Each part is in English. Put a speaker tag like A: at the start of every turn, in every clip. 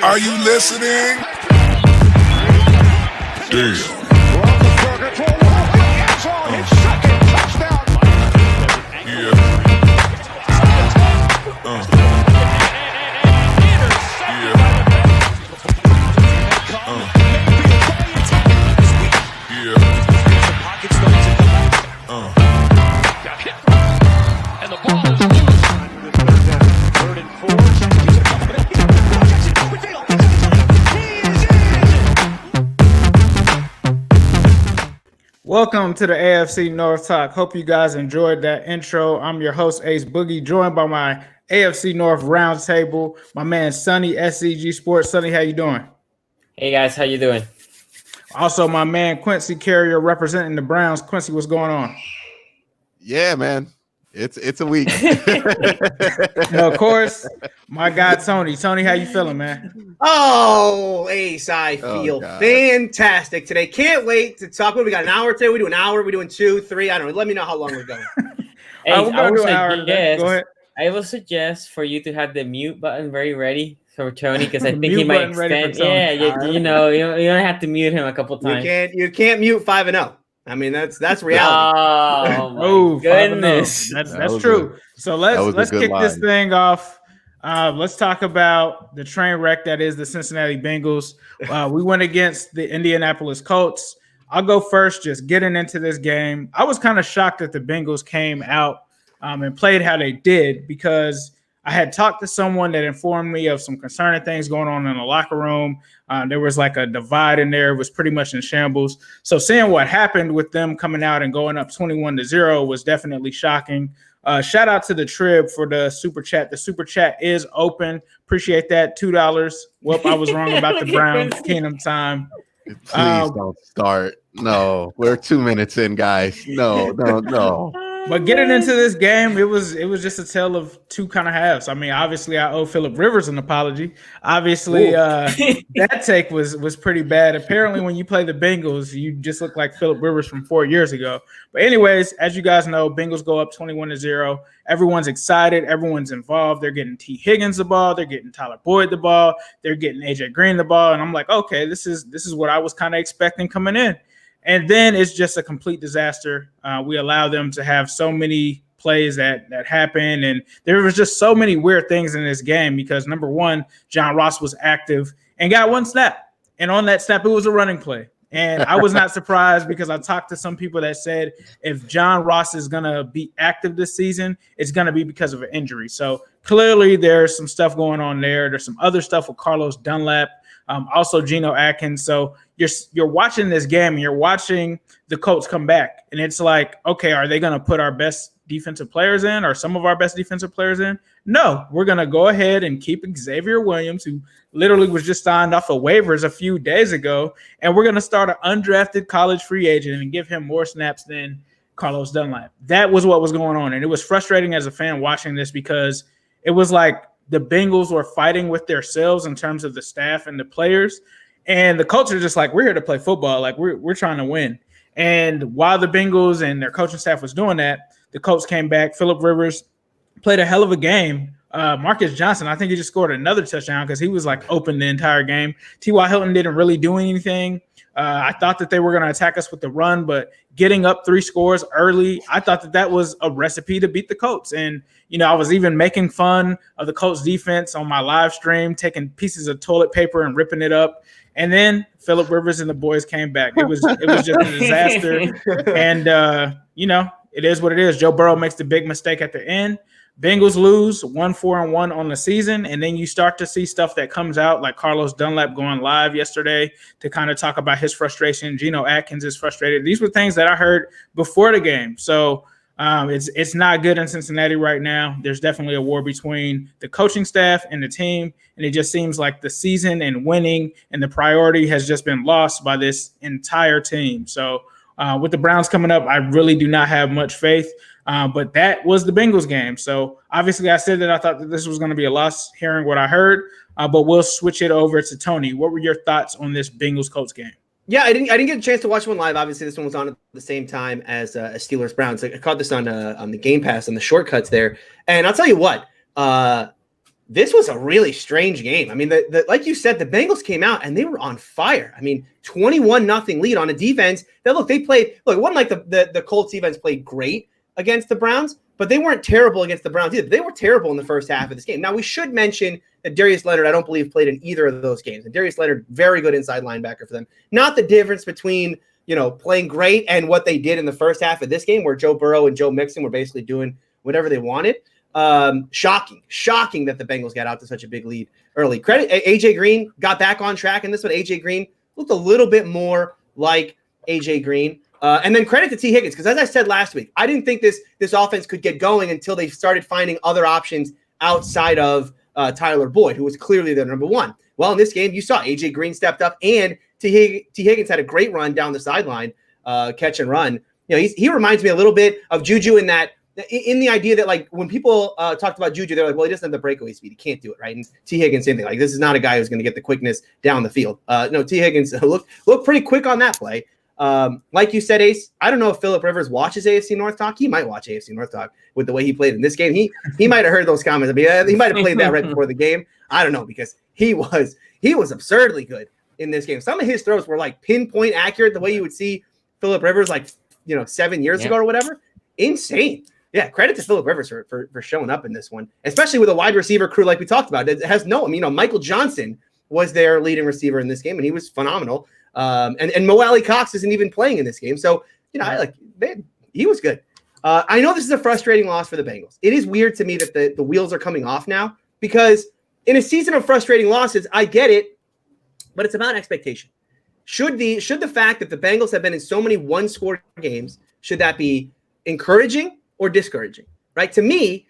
A: Are you listening? Damn.
B: Welcome to the AFC North Talk. Hope you guys enjoyed that intro. I'm your host, Ace Boogie, joined by my AFC North Roundtable, my man Sonny, SZG Sports. Sonny, how you doing?
C: Hey guys, how you doing?
B: Also, my man Quincy Carrier representing the Browns. Quincy, what's going on?
D: Yeah, man. It's a week.
B: And of course, my guy Tony. Tony, how you feeling, man?
E: Oh, Ace, I feel fantastic today. Can't wait to talk. We got an hour today. We do an hour. We're doing 2, 3. I don't know. Let me know how long we're going.
C: Hey,
B: we're going to do an hour. Go ahead.
C: I will suggest for you to have the mute button very ready for Tony because I think he might extend. Yeah, you don't have to mute him a couple times.
E: You can't mute 5-0. I mean, that's reality.
C: Oh my goodness,
B: that's true. So let's kick this thing off. Let's talk about the train wreck that is the Cincinnati Bengals. We went against the Indianapolis Colts. I'll go first, just getting into this game. I was kind of shocked that the Bengals came out and played how they did because I had talked to someone that informed me of some concerning things going on in the locker room. There was like a divide in there. It was pretty much in shambles. So seeing what happened with them coming out and going up 21-0 was definitely shocking. Shout out to the Trib for the super chat. The super chat is open. Appreciate that. $2. Well, I was wrong about the Browns Kingdom time.
D: Please don't start. No, we're 2 minutes in, guys. No.
B: But getting into this game, it was just a tale of two kind of halves. I mean, obviously, I owe Phillip Rivers an apology. Obviously, that take was pretty bad. Apparently, when you play the Bengals, you just look like Phillip Rivers from 4 years ago. But anyways, as you guys know, Bengals go up 21-0. Everyone's excited. Everyone's involved. They're getting T. Higgins the ball. They're getting Tyler Boyd the ball. They're getting AJ Green the ball. And I'm like, okay, this is what I was kind of expecting coming in. And then it's just a complete disaster. We allow them to have so many plays that happen. And there was just so many weird things in this game because, number one, John Ross was active and got one snap. And on that snap, it was a running play. And I was not surprised because I talked to some people that said if John Ross is going to be active this season, it's going to be because of an injury. So clearly there's some stuff going on there. There's some other stuff with Carlos Dunlap. Also Geno Atkins. So you're watching this game and you're watching the Colts come back. And it's like, okay, are they going to put our best defensive players in or some of our best defensive players in? No, we're going to go ahead and keep Xavier Williams, who literally was just signed off of waivers a few days ago. And we're going to start an undrafted college free agent and give him more snaps than Carlos Dunlap. That was what was going on. And it was frustrating as a fan watching this because it was like, the Bengals were fighting with themselves in terms of the staff and the players. And the Colts are just like, we're here to play football. Like, we're trying to win. And while the Bengals and their coaching staff was doing that, the Colts came back. Phillip Rivers played a hell of a game. Marcus Johnson, I think he just scored another touchdown because he was like open the entire game. T.Y. Hilton didn't really do anything. I thought that they were going to attack us with the run, but getting up 3 scores early, I thought that was a recipe to beat the Colts. And, I was even making fun of the Colts defense on my live stream, taking pieces of toilet paper and ripping it up. And then Phillip Rivers and the boys came back. It was just a disaster. And, it is what it is. Joe Burrow makes the big mistake at the end. Bengals lose 1-4-1 on the season, and then you start to see stuff that comes out like Carlos Dunlap going live yesterday to kind of talk about his frustration. Geno Atkins is frustrated. These were things that I heard before the game. So it's not good in Cincinnati right now. There's definitely a war between the coaching staff and the team, and it just seems like the season and winning and the priority has just been lost by this entire team. So with the Browns coming up, I really do not have much faith. But that was the Bengals game. So obviously I said that I thought that this was going to be a loss hearing what I heard, but we'll switch it over to Tony. What were your thoughts on this Bengals-Colts game?
E: Yeah, I didn't get a chance to watch one live. Obviously, this one was on at the same time as Steelers-Browns. I caught this on the Game Pass and the shortcuts there. And I'll tell you what, this was a really strange game. I mean, like you said, the Bengals came out and they were on fire. I mean, 21-0 lead on a defense that, it wasn't like the Colts defense played great against the Browns, but they weren't terrible against the Browns either. They were terrible in the first half of this game. Now, we should mention that Darius Leonard, I don't believe, played in either of those games. And Darius Leonard, very good inside linebacker for them. Not the difference between, playing great and what they did in the first half of this game, where Joe Burrow and Joe Mixon were basically doing whatever they wanted. Shocking that the Bengals got out to such a big lead early. Credit AJ Green got back on track in this one. AJ Green looked a little bit more like AJ Green. And then credit to T. Higgins, because as I said last week, I didn't think this offense could get going until they started finding other options outside of Tyler Boyd, who was clearly their number one. Well, in this game, you saw AJ Green stepped up, and T. Higgins had a great run down the sideline, catch and run. He reminds me a little bit of Juju in the idea that, when people talked about Juju, they're like, well, he doesn't have the breakaway speed. He can't do it, right? And T. Higgins, same thing. This is not a guy who's going to get the quickness down the field. No, T. Higgins looked pretty quick on that play. Like you said, Ace, I don't know if Philip Rivers watches AFC North Talk. He might watch AFC North Talk with the way he played in this game. He might have heard those comments. I mean, he might have played that right before the game. I don't know, because he was absurdly good in this game. Some of his throws were pinpoint accurate, the way you would see Philip Rivers 7 years ago or whatever. Insane. Yeah, credit to Philip Rivers for showing up in this one, especially with a wide receiver crew like we talked about. It has Michael Johnson was their leading receiver in this game, and he was phenomenal. And Mo Alley Cox isn't even playing in this game. So, he was good. I know this is a frustrating loss for the Bengals. It is weird to me that the wheels are coming off now, because in a season of frustrating losses, I get it, but it's about expectation. Should the fact that the Bengals have been in so many one-score games, should that be encouraging or discouraging, right? To me,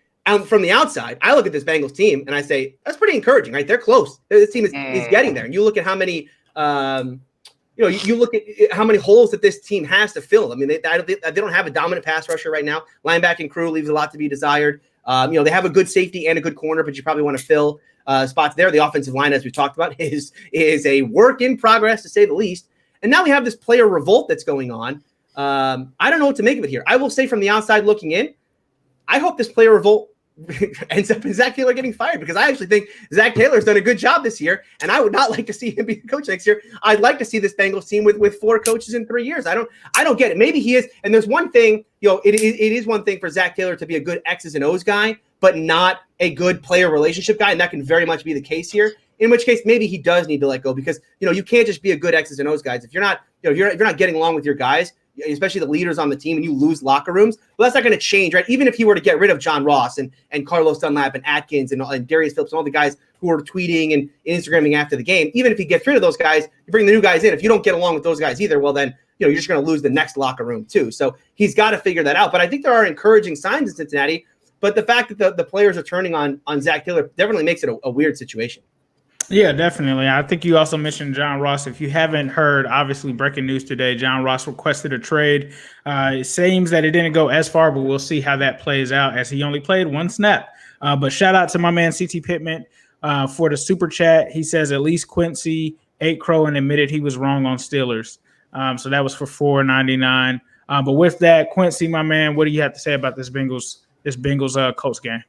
E: from the outside, I look at this Bengals team and I say, that's pretty encouraging, right? They're close. This team is getting there. And you look at how many, you look at how many holes that this team has to fill. I mean, they don't have a dominant pass rusher right now. Linebacking crew leaves a lot to be desired. They have a good safety and a good corner, but you probably want to fill spots there. The offensive line, as we talked about, is a work in progress, to say the least. And now we have this player revolt that's going on. I don't know what to make of it here. I will say, from the outside looking in, I hope this player revolt ends up in Zach Taylor getting fired, because I actually think Zach Taylor's done a good job this year, and I would not like to see him be the coach next year. I'd like to see this Bengals team with 4 coaches in 3 years. I don't get it. Maybe he is, and there's one thing, it is one thing for Zach Taylor to be a good X's and O's guy, but not a good player relationship guy, and that can very much be the case here. In which case, maybe he does need to let go, because you can't just be a good X's and O's guys if you're not you're not getting along with your guys, especially the leaders on the team, and you lose locker rooms. Well, that's not going to change, right? Even if he were to get rid of John Ross and Carlos Dunlap and Atkins and Darius Phillips and all the guys who are tweeting and Instagramming after the game, even if he gets rid of those guys, you bring the new guys in. If you don't get along with those guys either, well, then you're just going to lose the next locker room too. So he's got to figure that out. But I think there are encouraging signs in Cincinnati. But the fact that the players are turning on Zach Taylor definitely makes it a weird situation.
B: Yeah, definitely. I think you also mentioned John Ross. If you haven't heard, obviously breaking news today, John Ross requested a trade. It seems that it didn't go as far, but we'll see how that plays out, as he only played 1 snap. But shout out to my man CT Pittman for the super chat. He says at least Quincy ate crow and admitted he was wrong on Steelers. So that was for $4.99. But with that, Quincy, my man, what do you have to say about this Bengals Colts game?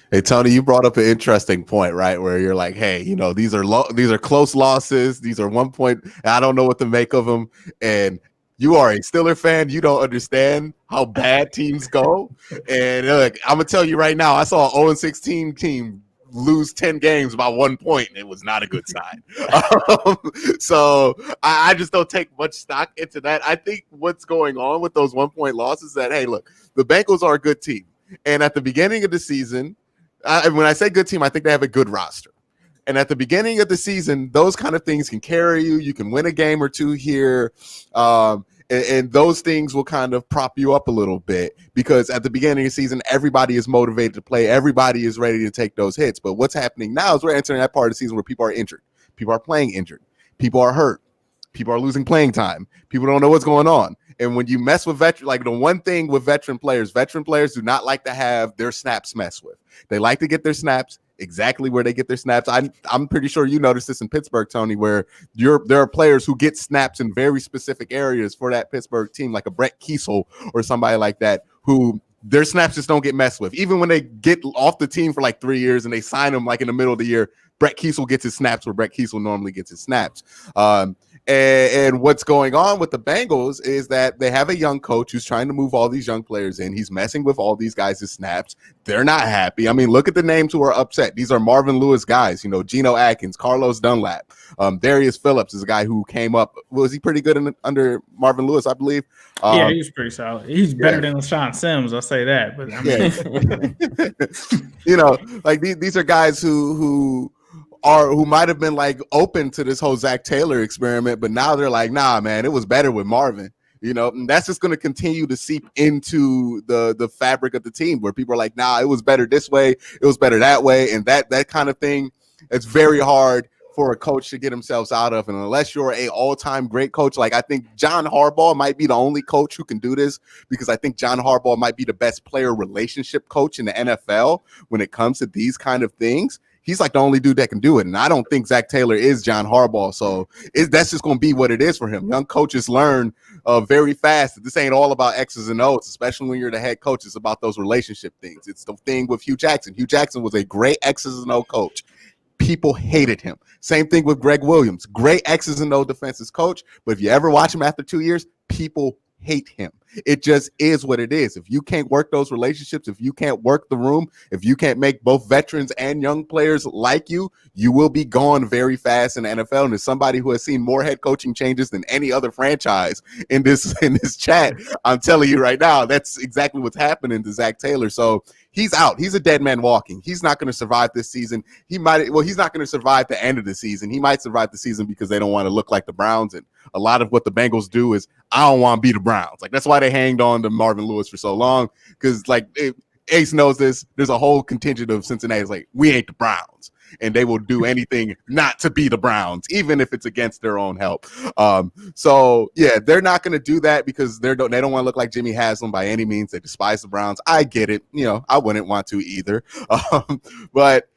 D: Hey, Tony, you brought up an interesting point, right? Where you're like, hey, these are close losses. These are 1 point. I don't know what to make of them. And you are a Steeler fan. You don't understand how bad teams go. And look, I'm going to tell you right now, I saw an 0-16 team lose 10 games by 1 point, and it was not a good sign. So I just don't take much stock into that. I think what's going on with those 1 point losses is that, hey, look, the Bengals are a good team. And at the beginning of the season, when I say good team, I think they have a good roster. And at the beginning of the season, those kind of things can carry you. You can win a game or two here. And those things will kind of prop you up a little bit, because at the beginning of the season, everybody is motivated to play. Everybody is ready to take those hits. But what's happening now is we're entering that part of the season where people are injured. People are playing injured. People are hurt. People are losing playing time. People don't know what's going on. And when you mess with the one thing with veteran players do not like to have their snaps messed with. They like to get their snaps exactly where they get their snaps. I'm pretty sure you noticed this in Pittsburgh, Tony, where there are players who get snaps in very specific areas for that Pittsburgh team, like a Brett Kiesel or somebody like that, who their snaps just don't get messed with. Even when they get off the team for like 3 years and they sign them like in the middle of the year, Brett Kiesel gets his snaps where Brett Kiesel normally gets his snaps. And what's going on with the Bengals is that they have a young coach who's trying to move all these young players in. He's messing with all these guys' snaps. They're not happy. I mean, look at the names who are upset. These are Marvin Lewis guys, Geno Atkins, Carlos Dunlap. Darius Phillips is a guy who came up. Was he pretty good under Marvin Lewis, I believe?
B: Yeah, he was pretty solid. He's better than LaShawn Sims, I'll say that. But I
D: mean, like these are guys who might have been like open to this whole Zach Taylor experiment, but now they're like, nah, man, it was better with Marvin. And that's just going to continue to seep into the fabric of the team where people are like, nah, it was better this way, it was better that way, and that kind of thing. It's very hard for a coach to get themselves out of, and unless you're a all-time great coach, like I think John Harbaugh might be the only coach who can do this, because I think John Harbaugh might be the best player relationship coach in the NFL when it comes to these kind of things. He's like the only dude that can do it. And I don't think Zach Taylor is John Harbaugh. So that's just going to be what it is for him. Young coaches learn very fast that this ain't all about X's and O's, especially when you're the head coach. It's about those relationship things. It's the thing with Hugh Jackson. Hugh Jackson was a great X's and O coach. People hated him. Same thing with Greg Williams. Great X's and O defensive coach. But if you ever watch him after 2 years, people hate him. It just is what it is. If you can't work those relationships, if you can't work the room, if you can't make both veterans and young players like you, you will be gone very fast in the NFL. And as somebody who has seen more head coaching changes than any other franchise in this chat, I'm telling you right now, that's exactly what's happening to Zach Taylor. So he's out. He's a dead man walking. He's not going to survive this season. He's not going to survive the end of the season. He might survive the season because they don't want to look like the Browns. And a lot of what the Bengals do is, I don't want to be the Browns. Like, that's why they hanged on to Marvin Lewis for so long, because like Ace knows this. There's a whole contingent of Cincinnati's like, we ain't the Browns, and they will do anything not to be the Browns, even if it's against their own help. So yeah, they're not going to do that because they don't want to look like Jimmy Haslam by any means. They despise the Browns. I get it. I wouldn't want to either. But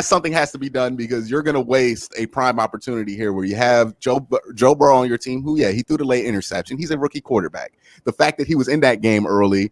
D: something has to be done, because you're going to waste a prime opportunity here where you have Joe Burrow on your team, who, he threw the late interception. He's a rookie quarterback. The fact that he was in that game early,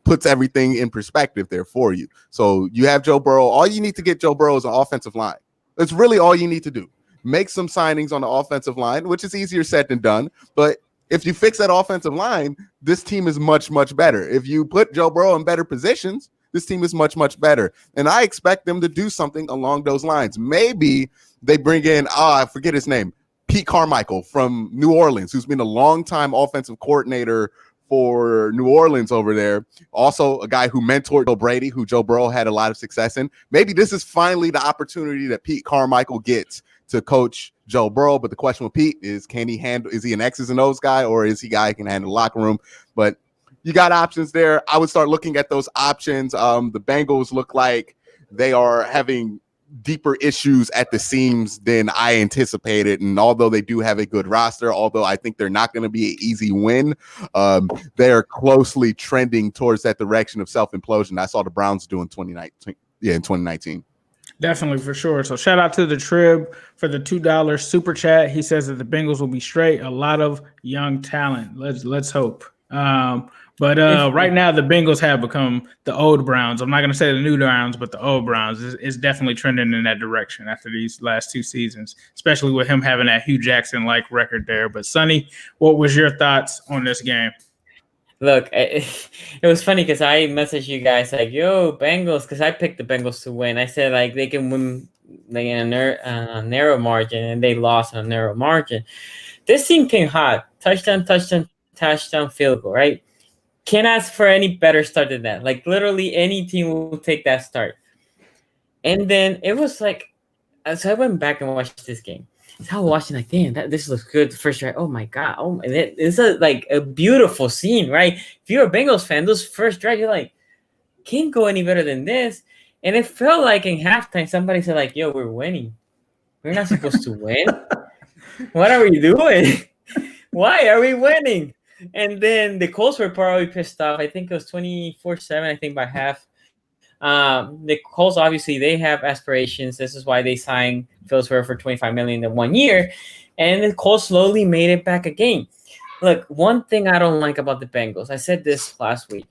D: puts everything in perspective there for you. So you have Joe Burrow. All you need to get Joe Burrow is an offensive line. That's really all you need to do. Make some signings on the offensive line, which is easier said than done. But if you fix that offensive line, this team is much, much better. If you put Joe Burrow in better positions, this team is much, much better. And I expect them to do something along those lines. Maybe they bring in, I forget his name, Pete Carmichael from New Orleans, who's been a longtime offensive coordinator for New Orleans over there. Also a guy who mentored Joe Brady, who Joe Burrow had a lot of success in. Maybe this is finally the opportunity that Pete Carmichael gets to coach Joe Burrow. But the question with Pete is, is he an X's and O's guy, or is he a guy who can handle the locker room? But you got options there. I would start looking at those options. The Bengals look like they are having deeper issues at the seams than I anticipated. And although they do have a good roster, although I think they're not going to be an easy win, they're closely trending towards that direction of self-implosion I saw the Browns do in 2019. Yeah, in 2019.
B: Definitely, for sure. So shout out to the Trib for the $2 super chat. He says that the Bengals will be straight. A lot of young talent. Let's hope. But right now, the Bengals have become the old Browns. I'm not going to say the new Browns, but the old Browns is definitely trending in that direction after these last 2 seasons, especially with him having that Hugh Jackson-like record there. But, Sonny, what was your thoughts on this game?
C: Look, it was funny because I messaged you guys like, yo, Bengals, because I picked the Bengals to win. I said, like, they can win like in a narrow margin, and they lost on a narrow margin. This team came hot. Touchdown, field goal, right? Can't ask for any better start than that. Like, literally any team will take that start. And then it was like, so I went back and watched this game. So I was watching like, damn, this looks good. The first drive, oh my God. Oh, and it's like a beautiful scene, right? If you're a Bengals fan, those first drive, you're like, can't go any better than this. And it felt like in halftime, somebody said like, yo, we're winning. We're not supposed to win. What are we doing? Why are we winning? And then the Colts were probably pissed off. I think it was 24-7, I think, by half. The Colts, obviously, they have aspirations. This is why they signed Phil Rivers for $25 million in 1 year. And the Colts slowly made it back again. Look, one thing I don't like about the Bengals, I said this last week.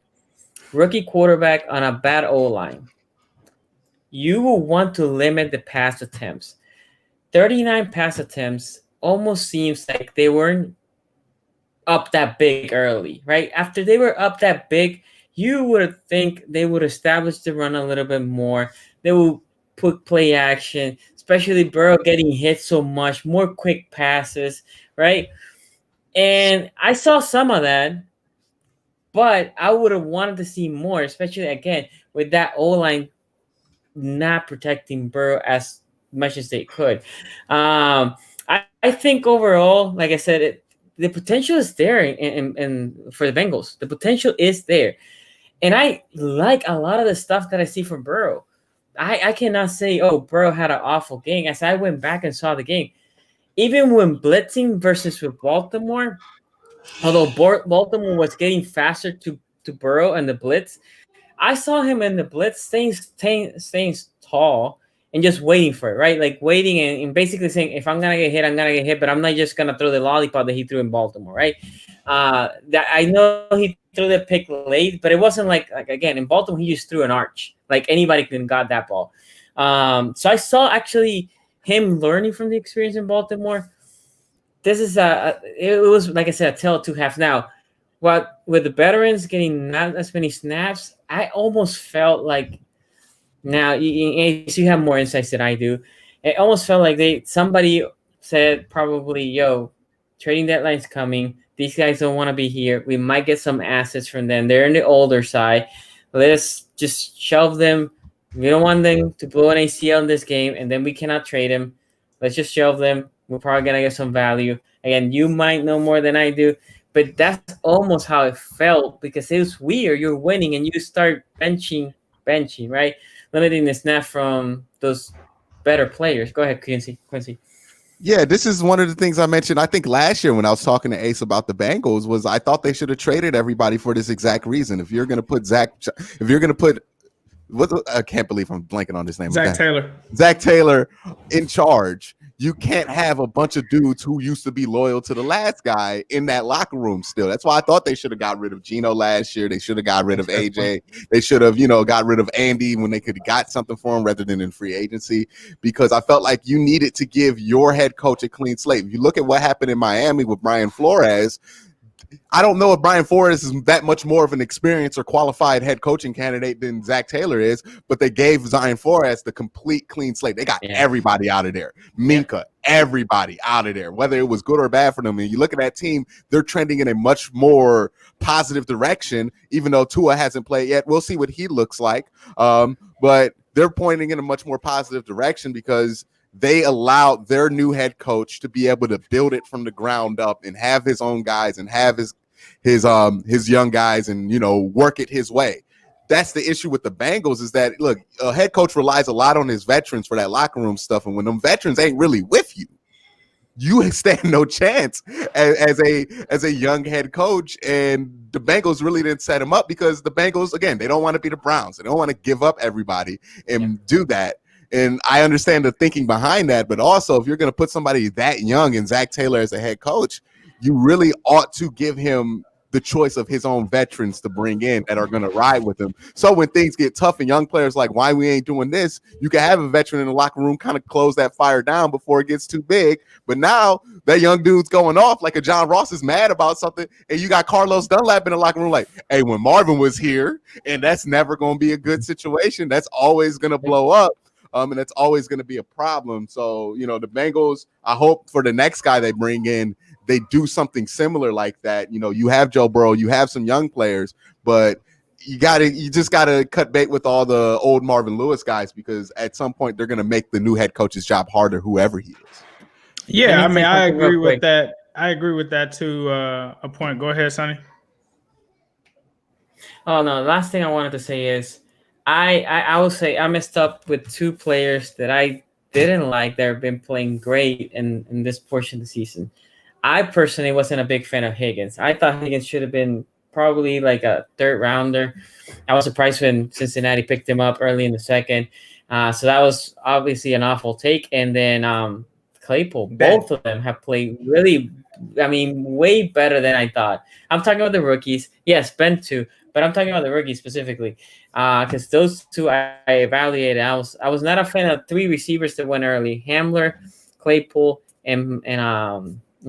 C: Rookie quarterback on a bad O-line. You will want to limit the pass attempts. 39 pass attempts almost seems like they weren't up that big early, right? After they were up that big, you would think they would establish the run a little bit more. They will put play action, especially Burrow getting hit so much, more quick passes, right? And I saw some of that, but I would have wanted to see more, especially again with that O line not protecting Burrow as much as they could. I think overall, like I said, the potential is there in for the Bengals. The potential is there. And I like a lot of the stuff that I see from Burrow. I cannot say, oh, Burrow had an awful game. As I went back and saw the game, even when blitzing versus with Baltimore, although Baltimore was getting faster to Burrow and the blitz, I saw him in the blitz staying tall and just waiting for it, right? Like waiting and basically saying, if I'm gonna get hit, I'm gonna get hit, but I'm not just gonna throw the lollipop that he threw in Baltimore, right? That I know he threw the pick late, but it wasn't like again in Baltimore he just threw an arch, like anybody could got that ball. So I saw actually him learning from the experience in Baltimore. This is it was like I said, a tale of two halves. Now, what with the veterans getting not as many snaps, I almost felt like now you have more insights than I do. It almost felt like somebody said probably, "Yo, trading deadline's coming. These guys don't want to be here. We might get some assets from them. They're in the older side. Let's just shelve them. We don't want them to blow an ACL in this game, and then we cannot trade them. Let's just shelve them. We're probably gonna get some value. Again, you might know more than I do." But that's almost how it felt because it was weird. You're winning and you start benching, right? Limiting the snap from those better players. Go ahead, Quincy.
D: Yeah, this is one of the things I mentioned. I think last year when I was talking to Ace about the Bengals was I thought they should have traded everybody for this exact reason. If you're going to put I can't believe I'm blanking on his name. Zach Taylor in charge. You can't have a bunch of dudes who used to be loyal to the last guy in that locker room still. That's why I thought they should have got rid of Geno last year. They should have got rid of AJ. They should have, got rid of Andy when they could have got something for him rather than in free agency, because I felt like you needed to give your head coach a clean slate. If you look at what happened in Miami with Brian Flores, I don't know if Brian Flores is that much more of an experienced or qualified head coaching candidate than Zach Taylor is, but they gave Brian Flores the complete clean slate. They got everybody out of there. Minka, everybody out of there, whether it was good or bad for them. And you look at that team, they're trending in a much more positive direction, even though Tua hasn't played yet. We'll see what he looks like. But they're pointing in a much more positive direction because they allowed their new head coach to be able to build it from the ground up and have his own guys and have his young guys and, work it his way. That's the issue with the Bengals is that, look, a head coach relies a lot on his veterans for that locker room stuff. And when them veterans ain't really with you, you stand no chance as a young head coach. And the Bengals really didn't set him up because the Bengals, again, they don't want to be the Browns. They don't want to give up everybody and do that. And I understand the thinking behind that, but also if you're going to put somebody that young and Zach Taylor as a head coach, you really ought to give him the choice of his own veterans to bring in that are going to ride with him. So when things get tough and young players like, why we ain't doing this, you can have a veteran in the locker room kind of close that fire down before it gets too big. But now that young dude's going off like a John Ross is mad about something, and you got Carlos Dunlap in the locker room like, hey, when Marvin was here, and that's never going to be a good situation. That's always going to blow up. And it's always going to be a problem. So, the Bengals, I hope for the next guy they bring in, they do something similar like that. You have Joe Burrow, you have some young players, but you just gotta cut bait with all the old Marvin Lewis guys, because at some point they're going to make the new head coach's job harder, whoever he is.
B: Yeah, I mean, I agree with that. I agree with that to a point. Go ahead, Sonny.
C: Oh, no, the last thing I wanted to say is, I will say I messed up with two players that I didn't like that have been playing great in this portion of the season. I personally wasn't a big fan of Higgins. I thought Higgins should have been probably like a third rounder. I was surprised when Cincinnati picked him up early in the second. So that was obviously an awful take. And then Claypool. Both of them have played really, way better than I thought. I'm talking about the rookies. Yes, Ben too, but I'm talking about the rookies specifically because those two I evaluated. I was not a fan of 3 receivers that went early: Hamler, Claypool, and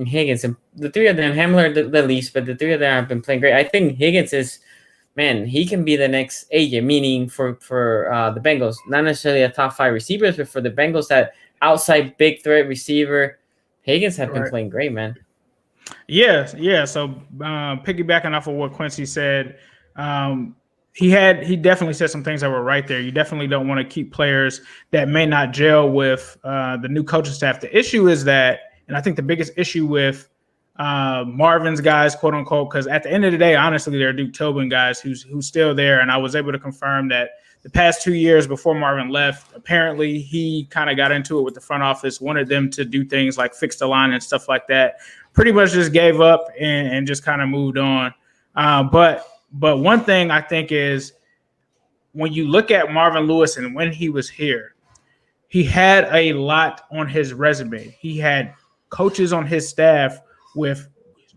C: Higgins. And the 3 of them, Hamler the least, but the 3 of them have been playing great. I think Higgins is. Man, he can be the next AJ, meaning for the Bengals, not necessarily a top 5 receivers, but for the Bengals, that outside big threat receiver, Higgins have been playing great, man.
B: Yeah. So piggybacking off of what Quincy said, he definitely said some things that were right there. You definitely don't want to keep players that may not gel with the new coaching staff. The issue is that, and I think the biggest issue with Marvin's guys, quote unquote, because at the end of the day, honestly, they're Duke Tobin guys who's still there. And I was able to confirm that the past 2 years before Marvin left, apparently he kind of got into it with the front office, wanted them to do things like fix the line and stuff like that. Pretty much just gave up and just kind of moved on. But one thing I think is when you look at Marvin Lewis and when he was here, he had a lot on his resume. He had coaches on his staff with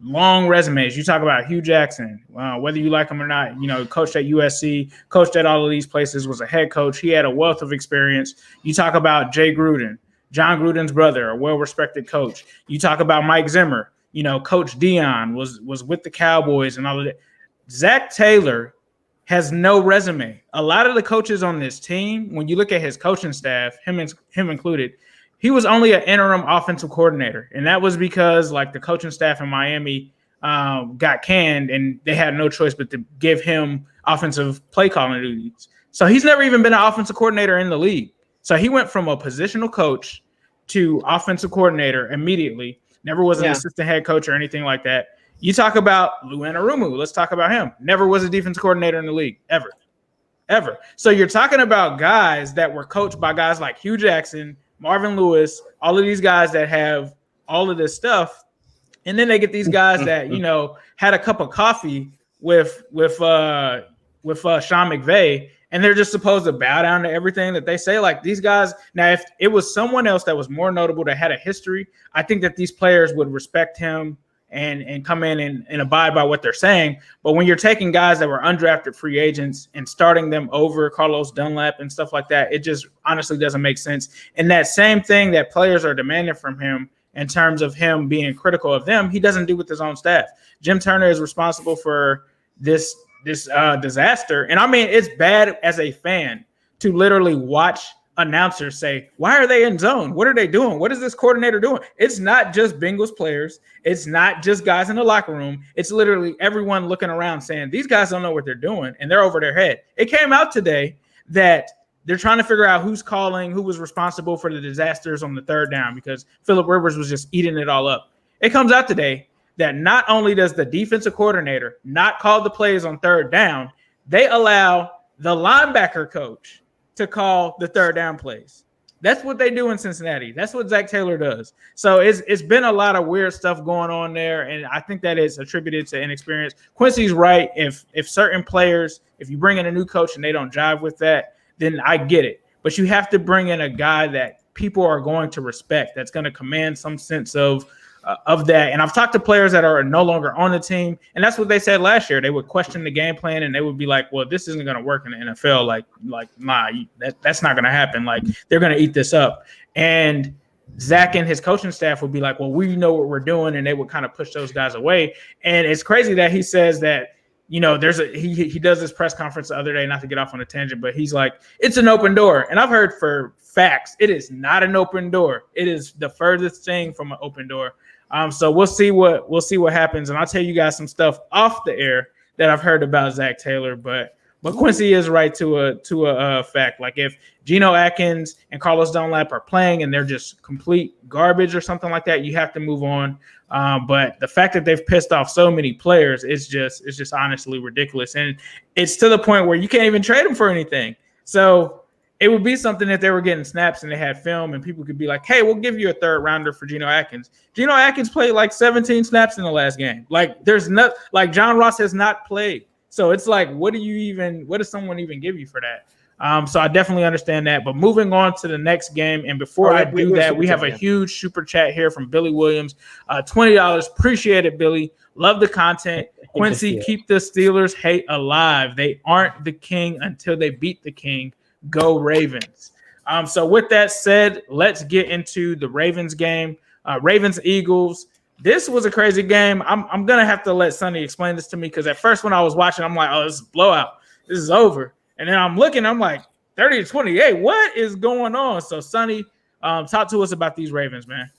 B: long resumes. You talk about Hugh Jackson, whether you like him or not, coached at USC, coached at all of these places, was a head coach. He had a wealth of experience. You talk about Jay Gruden, John Gruden's brother, a well-respected coach. You talk about Mike Zimmer, Coach Dion was with the Cowboys and all of that. Zach Taylor has no resume. A lot of the coaches on this team, when you look at his coaching staff, him included, he was only an interim offensive coordinator, and that was because the coaching staff in Miami got canned, and they had no choice but to give him offensive play calling duties. So he's never even been an offensive coordinator in the league. So he went from a positional coach to offensive coordinator immediately. Never was an assistant head coach or anything like that. You talk about Lou Anarumo. Let's talk about him. Never was a defense coordinator in the league, ever. So you're talking about guys that were coached by guys like Hugh Jackson, Marvin Lewis, all of these guys that have all of this stuff, and then they get these guys that had a cup of coffee with Sean McVay, and they're just supposed to bow down to everything that they say. Like these guys, now if it was someone else that was more notable that had a history, I think that these players would respect him and come in and abide by what they're saying. But when you're taking guys that were undrafted free agents and starting them over Carlos Dunlap and stuff like that, it just honestly doesn't make sense. And that same thing that players are demanding from him in terms of him being critical of them, he doesn't do with his own staff. Jim Turner is responsible for this disaster. And I mean, it's bad as a fan to literally watch announcers say, why are they in zone? What are they doing? What is this coordinator doing? It's not just Bengals players. It's not just guys in the locker room. It's literally everyone looking around saying, these guys don't know what they're doing, and they're over their head. It came out today that they're trying to figure out who's calling, who was responsible for the disasters on the third down because Phillip Rivers was just eating it all up. It comes out today that not only does the defensive coordinator not call the plays on third down, they allow the linebacker coach to call the third down plays. That's what they do in Cincinnati. That's what Zach Taylor does. So it's been a lot of weird stuff going on there, and I think that is attributed to inexperience. Quincy's right. If certain players, if you bring in a new coach and they don't jive with that, then I get it. But you have to bring in a guy that people are going to respect, that's going to command some sense of that. And I've talked to players that are no longer on the team, and that's what they said last year. They would question the game plan, and they would be like, well, this isn't going to work in the NFL. Like nah, that's not going to happen. Like, they're going to eat this up. And Zach and his coaching staff would be like, well, we know what we're doing, and they would kind of push those guys away. And it's crazy that he says that, he does this press conference the other day, not to get off on a tangent, but he's like, it's an open door. And I've heard for facts, it is not an open door. It is the furthest thing from an open door. So we'll see what happens, and I'll tell you guys some stuff off the air that I've heard about Zach Taylor. But Quincy is right to a fact. Like if Geno Atkins and Carlos Dunlap are playing and they're just complete garbage or something like that, you have to move on. But the fact that they've pissed off so many players is just honestly ridiculous, and it's to the point where you can't even trade them for anything. So it would be something that they were getting snaps and they had film, and people could be like, hey, we'll give you a third rounder for Geno Atkins. Geno Atkins played like 17 snaps in the last game. Like John Ross has not played. So it's like, what does someone even give you for that? So I definitely understand that. But moving on to the next game, and before I do that, we have a huge super chat here from Billy Williams. $20. Appreciate it, Billy. Love the content. Quincy, keep the Steelers hate alive. They aren't the king until they beat the king. Go Ravens. So with that said, let's get into the Ravens game. Ravens-Eagles. This was a crazy game. I'm going to have to let Sonny explain this to me because at first when I was watching, I'm like, oh, this is a blowout. This is over. And then I'm looking, I'm like, 30-28. What is going on? So, Sonny, talk to us about these Ravens, man.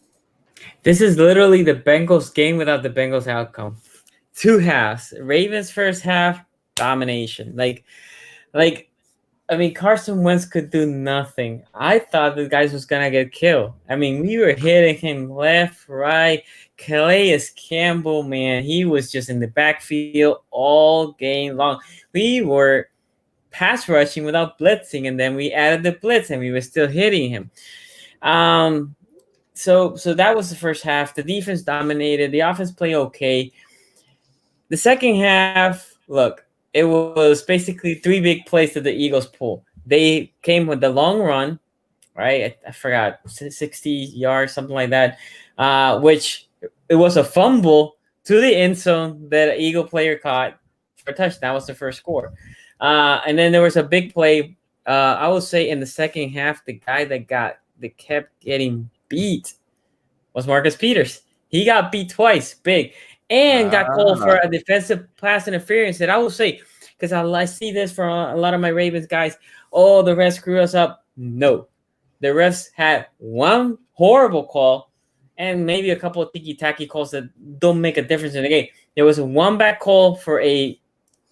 C: This is literally the Bengals game without the Bengals outcome. 2 halves. Ravens first half, domination. Carson Wentz could do nothing. I thought the guys was going to get killed. We were hitting him left, right. Calais Campbell, man, he was just in the backfield all game long. We were pass rushing without blitzing, and then we added the blitz, and we were still hitting him. So that was the first half. The defense dominated. The offense played okay. The second half, look, it was basically 3 big plays that the Eagles pulled. They came with the long run, right? I forgot, 60 yards, something like that, which it was a fumble to the end zone that an Eagle player caught for a touchdown. That was the first score. And then there was a big play. I would say in the second half, the guy that kept getting beat was Marcus Peters. He got beat twice, big, and got called for a defensive pass interference. And I will say, because I see this from a lot of my Ravens guys, oh, the refs screw us up. No, the refs had one horrible call and maybe a couple of ticky-tacky calls that don't make a difference in the game. There was one bad call for a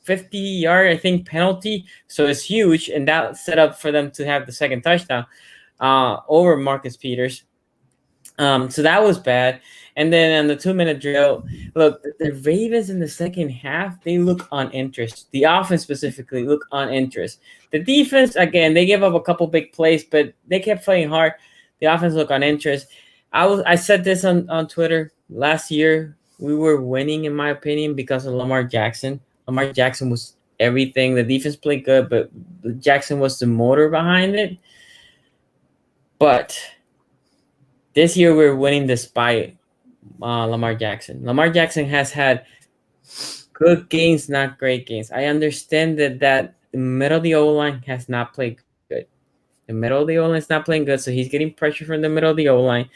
C: 50-yard, I think, penalty. So it's huge, and that set up for them to have the second touchdown over Marcus Peters. So that was bad. And then on the 2-minute drill, look, the Ravens in the second half, they look uninterested. The offense specifically look uninterested. The defense, again, they gave up a couple big plays, but they kept playing hard. The offense looked uninterested. I said this on Twitter last year. We were winning, in my opinion, because of Lamar Jackson. Lamar Jackson was everything. The defense played good, but Jackson was the motor behind it. But this year we're winning despite Lamar Jackson. Lamar Jackson has had good games, not great games. I understand that the middle of the O-line has not played good. The middle of the O-line is not playing good, so he's getting pressure from the middle of the O-line.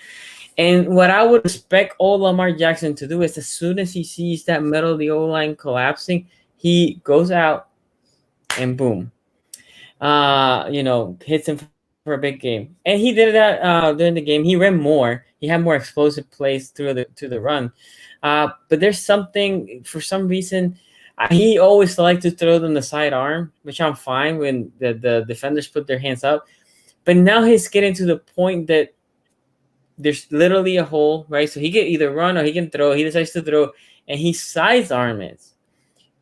C: And what I would expect all Lamar Jackson to do is as soon as he sees that middle of the O-line collapsing, he goes out and boom, hits him for a big game. And he did that during the game. He ran more. He had more explosive plays to the run. But there's something, for some reason, he always liked to throw them the sidearm, which I'm fine when the defenders put their hands up. But now he's getting to the point that there's literally a hole, right? So he can either run or he can throw. He decides to throw, and he sidearm it.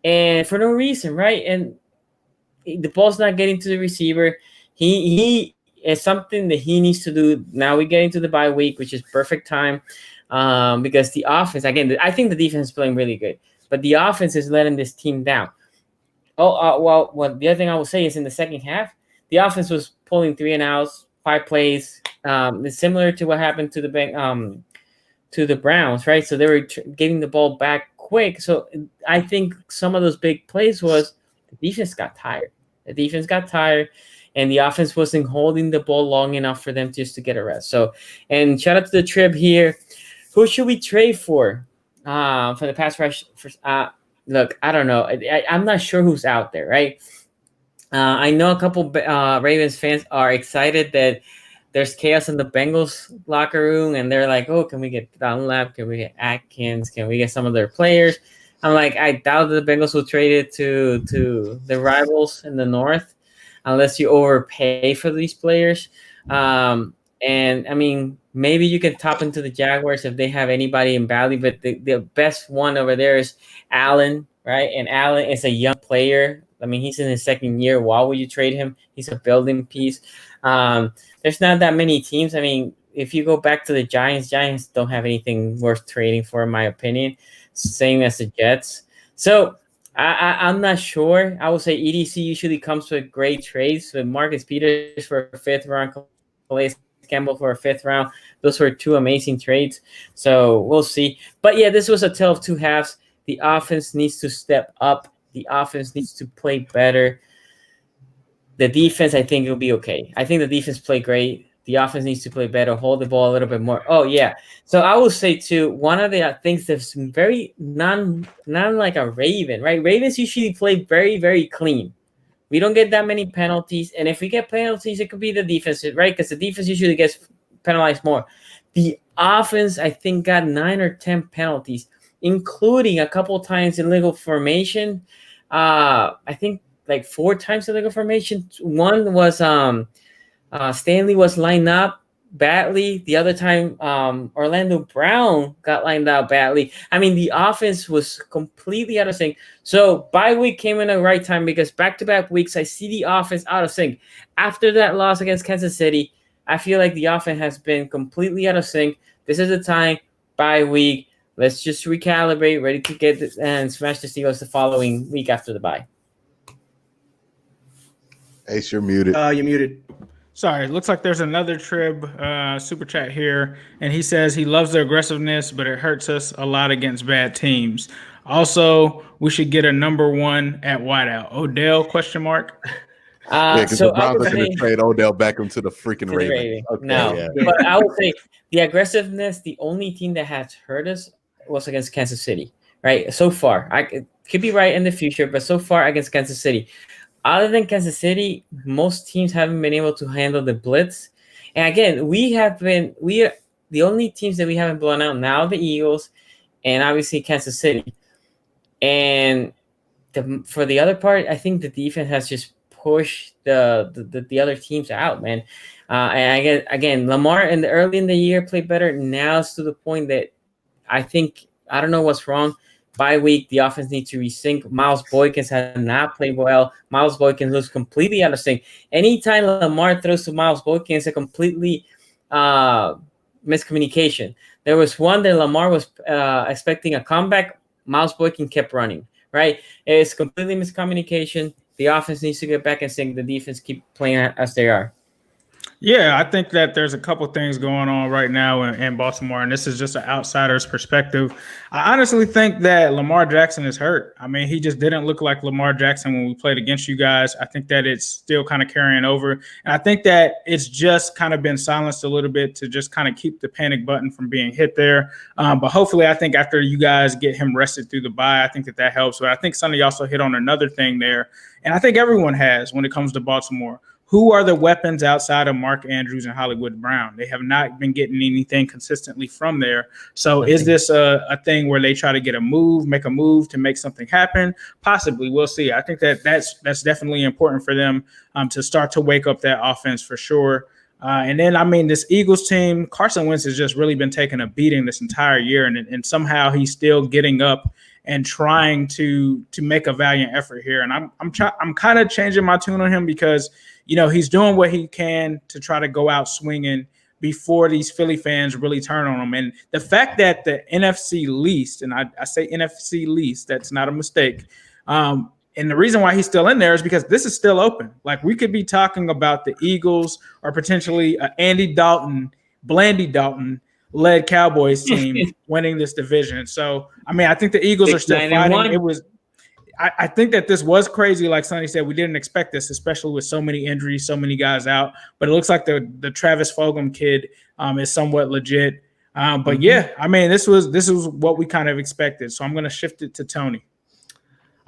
C: And for no reason, right? And the ball's not getting to the receiver. He is something that he needs to do. Now we get into the bye week, which is perfect time because the offense, again, I think the defense is playing really good, but the offense is letting this team down. The other thing I will say is in the second half, the offense was pulling 3 and outs, 5 plays. It's similar to what happened to the Browns, right? So they were getting the ball back quick. So I think some of those big plays was the defense got tired. The defense got tired, and the offense wasn't holding the ball long enough for them just to get a rest. So, and shout out to the Trib here. Who should we trade for the pass rush? Look, I don't know. I'm not sure who's out there, right? I know a couple Ravens fans are excited that there's chaos in the Bengals locker room, and they're like, oh, can we get Dunlap? Can we get Atkins? Can we get some of their players? I'm like, I doubt that the Bengals will trade it to the rivals in the North unless you overpay for these players. And, maybe you can top into the Jaguars if they have anybody in value, but the best one over there is Allen, right? And Allen is a young player. He's in his second year. Why would you trade him? He's a building piece. There's not that many teams. If you go back to the Giants don't have anything worth trading for, in my opinion. Same as the Jets. So I'm not sure. I would say EDC usually comes with great trades with Marcus Peters for a 5th round, Calais Campbell for a 5th round. Those were 2 amazing trades. So we'll see. But yeah, this was a tale of 2 halves. The offense needs to step up. The offense needs to play better. The defense, I think, will be okay. I think the defense played great. The offense needs to play better, hold the ball a little bit more. Oh, yeah. So I will say, too, one of the things that's very non like a Raven, right? Ravens usually play very, very clean. We don't get that many penalties. And if we get penalties, it could be the defense, right? Because the defense usually gets penalized more. The offense, I think, got 9 or 10 penalties, including a couple times illegal formation. I think like 4 times illegal formation. One was Stanley was lined up badly. The other time, Orlando Brown got lined up badly. I mean, the offense was completely out of sync. So bye week came in the right time because back-to-back weeks, I see the offense out of sync. After that loss against Kansas City, I feel like the offense has been completely out of sync. This is the time, bye week. Let's just recalibrate, ready to get this and smash the Steelers the following week after the bye.
D: Ace, you're muted.
E: You're muted.
B: Sorry, looks like there's another Trib super chat here, and he says he loves the aggressiveness, but it hurts us a lot against bad teams. Also, we should get a number 1 at wideout. Odell ?
D: Yeah, because
C: So
D: the Browns
C: I
D: are
C: would
D: going
C: say
D: to trade Odell Beckham to the freaking
C: to the
D: Ravens.
C: Ravens.
D: Okay,
C: No,
D: yeah.
C: but I would say the aggressiveness, the only team that has hurt us was against Kansas City, right? So far, it could be right in the future, but so far against Kansas City. Other than Kansas City, most teams haven't been able to handle the blitz. And again, we are the only teams that we haven't blown out now, the Eagles and obviously Kansas City. And for the other part, I think the defense has just pushed the other teams out, man. And again, Lamar early in the year played better. Now it's to the point that I don't know what's wrong. Bye week, the offense needs to resync. Miles Boykins has not played well. Miles Boykins looks completely out of sync. Anytime Lamar throws to Miles Boykins, it's a completely miscommunication. There was one that Lamar was expecting a comeback. Miles Boykins kept running, right? It's completely miscommunication. The offense needs to get back in sync. The defense keep playing as they are.
B: Yeah, I think that there's a couple things going on right now in Baltimore, and this is just an outsider's perspective. I honestly think that Lamar Jackson is hurt. I mean, he just didn't look like Lamar Jackson when we played against you guys. I think that it's still kind of carrying over. And I think that it's just kind of been silenced a little bit to just kind of keep the panic button from being hit there. But hopefully, I think after you guys get him rested through the bye, I think that helps. But I think Sonny also hit on another thing there, and I think everyone has when it comes to Baltimore. Who are the weapons outside of Mark Andrews and Hollywood Brown? They have not been getting anything consistently from there. So is this a thing where they try to make a move to make something happen? Possibly. We'll see. I think that's definitely important for them to start to wake up that offense for sure. And then, I mean, this Eagles team, Carson Wentz has just really been taking a beating this entire year. And somehow he's still getting up and trying to make a valiant effort here. And I'm kind of changing my tune on him because – he's doing what he can to try to go out swinging before these Philly fans really turn on him. And the fact that the NFC least, and I say NFC least, that's not a mistake. And the reason why he's still in there is because this is still open. Like, we could be talking about the Eagles or potentially Blandy Dalton-led Cowboys team winning this division. So, I mean, I think the Eagles are still fighting. I think that this was crazy. Like Sonny said, we didn't expect this, especially with so many injuries, so many guys out. But it looks like the Travis Fulgham kid is somewhat legit. But yeah, I mean, this was what we kind of expected. So I'm going to shift it to Tony.